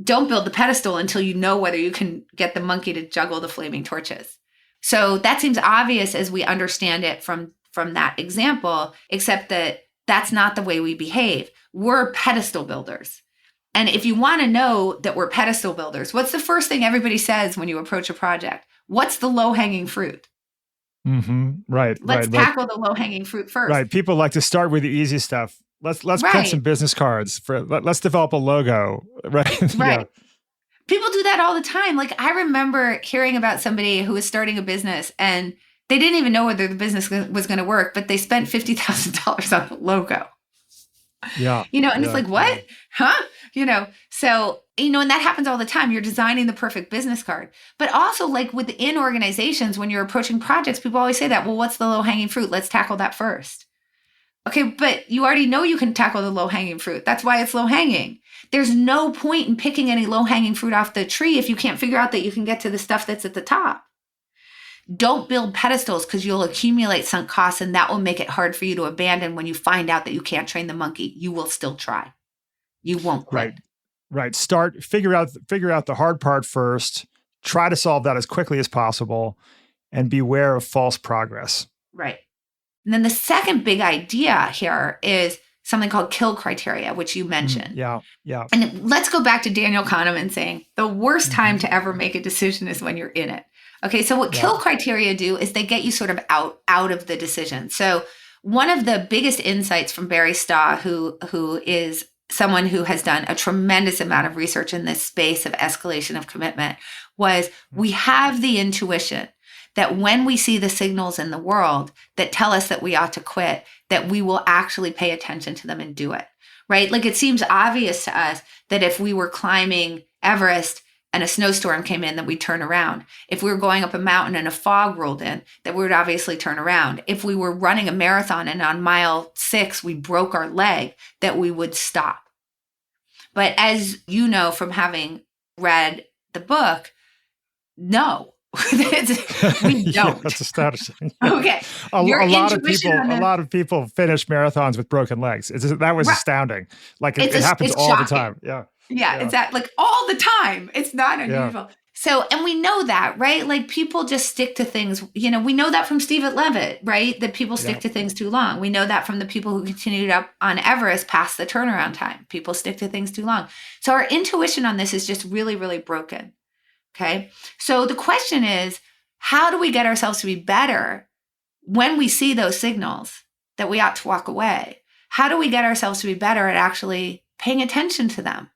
[SPEAKER 5] don't build the pedestal until you know whether you can get the monkey to juggle the flaming torches. So that seems obvious as we understand it from that example, except that that's not the way we behave. We're pedestal builders. And if you want to know that we're pedestal builders, what's the first thing everybody says when you approach a project? What's the low-hanging fruit?
[SPEAKER 2] Mm-hmm. Right.
[SPEAKER 5] Let's tackle the low-hanging fruit first.
[SPEAKER 2] Right. People like to start with the easy stuff. Let's print some business cards. Let's develop a logo. Right.
[SPEAKER 5] Right. Yeah. People do that all the time. I remember hearing about somebody who was starting a business and they didn't even know whether the business was going to work, but they spent $50,000 on the logo.
[SPEAKER 2] Yeah.
[SPEAKER 5] And it's like, what? Huh? So, and that happens all the time. You're designing the perfect business card. But also within organizations, when you're approaching projects, people always say that, well, what's the low-hanging fruit? Let's tackle that first. Okay, but you already know you can tackle the low-hanging fruit. That's why it's low-hanging. There's no point in picking any low-hanging fruit off the tree if you can't figure out that you can get to the stuff that's at the top. Don't build pedestals because you'll accumulate sunk costs, and that will make it hard for you to abandon when you find out that you can't train the monkey. You will still try. You won't quit.
[SPEAKER 2] Right. Figure out the hard part first. Try to solve that as quickly as possible, and beware of false progress.
[SPEAKER 5] Right. And then the second big idea here is something called kill criteria, which you mentioned.
[SPEAKER 2] Yeah.
[SPEAKER 5] And let's go back to Daniel Kahneman saying the worst time to ever make a decision is when you're in it. Okay, so what kill criteria do is they get you sort of out of the decision. So one of the biggest insights from Barry Staw, who is someone who has done a tremendous amount of research in this space of escalation of commitment, was we have the intuition that when we see the signals in the world that tell us that we ought to quit, that we will actually pay attention to them and do it, right? It seems obvious to us that if we were climbing Everest and a snowstorm came in, that we'd turn around. If we were going up a mountain and a fog rolled in, that we would obviously turn around. If we were running a marathon and on mile 6, we broke our leg, that we would stop. But as you know from having read the book, no. We don't.
[SPEAKER 2] Yeah, that's astonishing.
[SPEAKER 5] Okay.
[SPEAKER 2] A lot of people finish marathons with broken legs. That was astounding. It happens all the time. Yeah, exactly.
[SPEAKER 5] All the time. It's not unusual. Yeah. So, and we know that, right? People just stick to things. We know that from Steve Levitt, right? That people stick to things too long. We know that from the people who continued up on Everest past the turnaround time. People stick to things too long. So our intuition on this is just really, really broken. Okay. So the question is, how do we get ourselves to be better when we see those signals that we ought to walk away? How do we get ourselves to be better at actually paying attention to them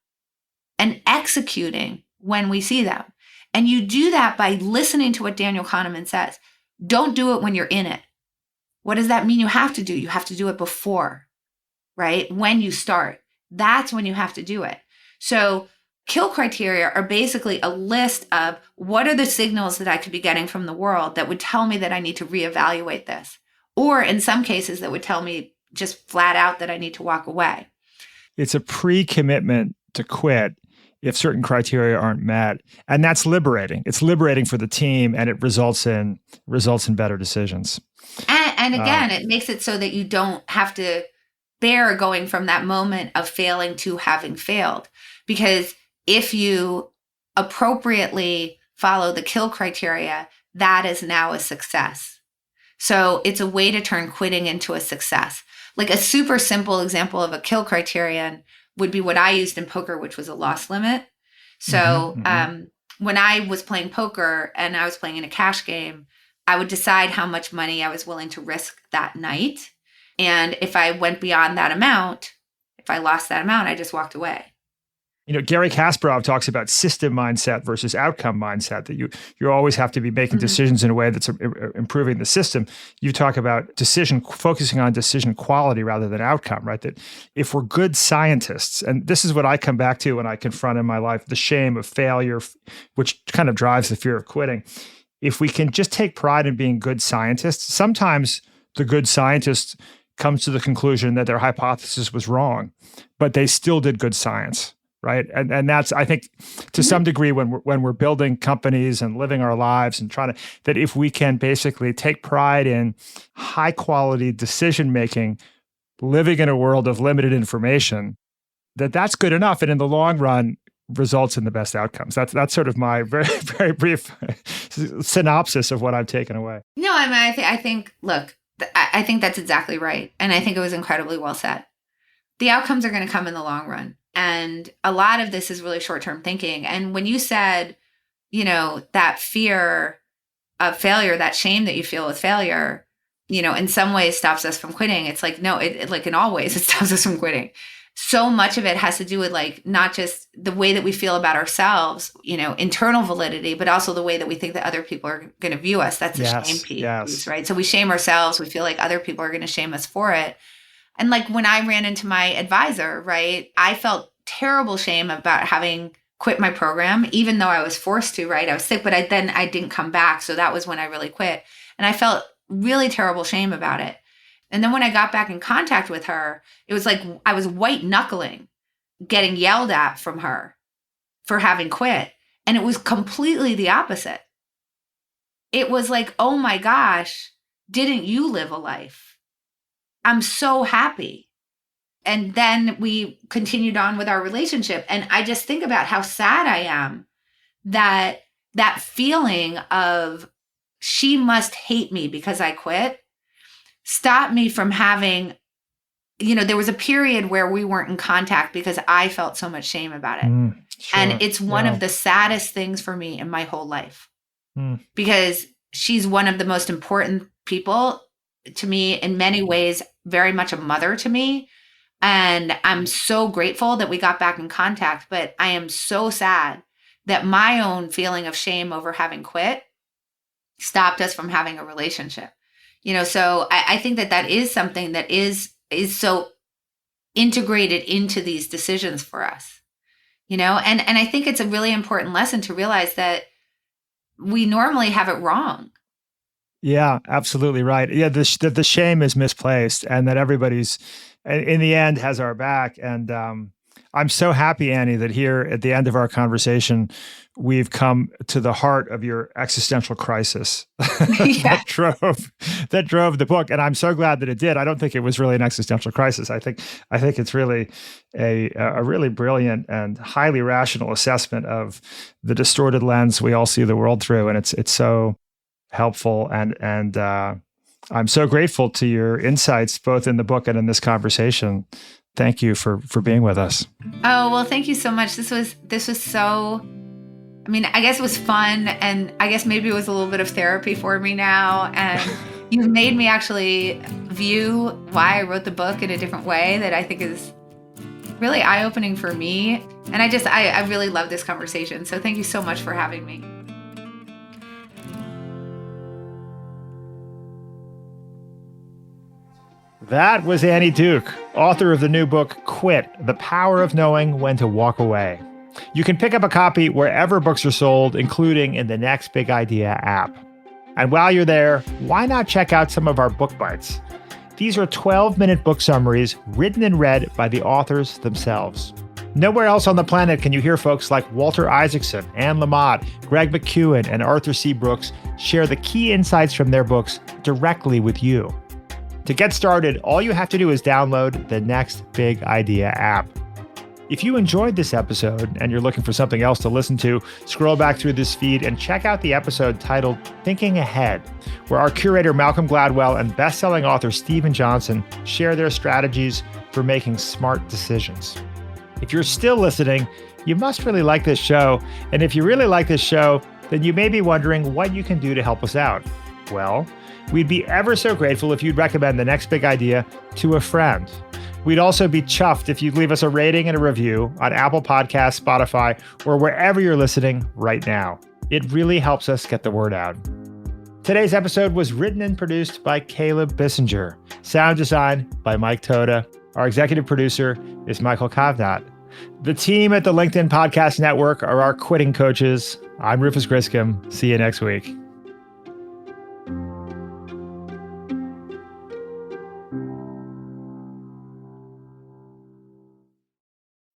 [SPEAKER 5] and executing when we see them? And you do that by listening to what Daniel Kahneman says. Don't do it when you're in it. What does that mean you have to do? You have to do it before, right? When you start, that's when you have to do it. So kill criteria are basically a list of what are the signals that I could be getting from the world that would tell me that I need to reevaluate this. Or in some cases that would tell me just flat out that I need to walk away.
[SPEAKER 2] It's a pre-commitment to quit if certain criteria aren't met. And that's liberating. It's liberating for the team, and it results in better decisions.
[SPEAKER 5] And again, it makes it so that you don't have to bear going from that moment of failing to having failed. Because if you appropriately follow the kill criteria, that is now a success. So it's a way to turn quitting into a success. Like a super simple example of a kill criterion would be what I used in poker, which was a loss limit. So when I was playing poker and I was playing in a cash game, I would decide how much money I was willing to risk that night. And if I went beyond that amount, if I lost that amount, I just walked away.
[SPEAKER 2] You know, Gary Kasparov talks about system mindset versus outcome mindset, that you always have to be making decisions in a way that's improving the system. You talk about focusing on decision quality rather than outcome, right? That if we're good scientists, and this is what I come back to when I confront in my life, the shame of failure, which kind of drives the fear of quitting. If we can just take pride in being good scientists, sometimes the good scientist comes to the conclusion that their hypothesis was wrong, but they still did good science. Right. And that's, I think, to some degree, when we're building companies and living our lives and that if we can basically take pride in high quality decision making, living in a world of limited information, that's good enough. And in the long run, results in the best outcomes. That's sort of my very, very brief synopsis of what I've taken away.
[SPEAKER 5] No, I mean, I think, look, I think that's exactly right. And I think it was incredibly well said. The outcomes are going to come in the long run. And a lot of this is really short-term thinking. And when you said, you know, that fear of failure, that shame that you feel with failure, you know, in some ways stops us from quitting. It's like, no, it like in all ways, it stops us from quitting. So much of it has to do with like, not just the way that we feel about ourselves, you know, internal validity, but also the way that we think that other people are going to view us. That's the shame piece, right? So we shame ourselves. We feel like other people are going to shame us for it. And like when I ran into my advisor, right, I felt terrible shame about having quit my program, even though I was forced to, right? I was sick, but I didn't come back. So that was when I really quit. And I felt really terrible shame about it. And then when I got back in contact with her, it was like I was white knuckling, getting yelled at from her for having quit. And it was completely the opposite. It was like, oh my gosh, didn't you live a life? I'm so happy. And then we continued on with our relationship. And I just think about how sad I am that feeling of she must hate me because I quit stopped me from having, you know, there was a period where we weren't in contact because I felt so much shame about it.
[SPEAKER 2] Sure.
[SPEAKER 5] And it's one of the saddest things for me in my whole life because she's one of the most important people to me in many ways, very much a mother to me. And I'm so grateful that we got back in contact, but I am so sad that my own feeling of shame over having quit stopped us from having a relationship. You know, so I think that is something that is so integrated into these decisions for us, you know, and I think it's a really important lesson to realize that we normally have it wrong.
[SPEAKER 2] Yeah, absolutely right. Yeah, the shame is misplaced, and that everybody's, in the end, has our back. And I'm so happy, Annie, that here at the end of our conversation, we've come to the heart of your existential crisis that drove the book. And I'm so glad that it did. I don't think it was really an existential crisis. I think it's really a really brilliant and highly rational assessment of the distorted lens we all see the world through. And it's so helpful. And I'm so grateful to your insights, both in the book and in this conversation. Thank you for being with us.
[SPEAKER 5] Oh, well, thank you so much. This was so, I mean, I guess it was fun, and I guess maybe it was a little bit of therapy for me now. And you've made me actually view why I wrote the book in a different way that I think is really eye-opening for me. And I really love this conversation. So thank you so much for having me.
[SPEAKER 2] That was Annie Duke, author of the new book, Quit: The Power of Knowing When to Walk Away. You can pick up a copy wherever books are sold, including in the Next Big Idea app. And while you're there, why not check out some of our book bites? These are 12-minute book summaries written and read by the authors themselves. Nowhere else on the planet can you hear folks like Walter Isaacson, Anne Lamott, Greg McEwen, and Arthur C. Brooks share the key insights from their books directly with you. To get started, all you have to do is download the Next Big Idea app. If you enjoyed this episode and you're looking for something else to listen to, scroll back through this feed and check out the episode titled Thinking Ahead, where our curator Malcolm Gladwell and best-selling author Stephen Johnson share their strategies for making smart decisions. If you're still listening, you must really like this show. And if you really like this show, then you may be wondering what you can do to help us out. Well, we'd be ever so grateful if you'd recommend the Next Big Idea to a friend. We'd also be chuffed if you'd leave us a rating and a review on Apple Podcasts, Spotify, or wherever you're listening right now. It really helps us get the word out. Today's episode was written and produced by Caleb Bissinger. Sound design by Mike Toda. Our executive producer is Michael Kovnat. The team at the LinkedIn Podcast Network are our quitting coaches. I'm Rufus Griscom. See you next week.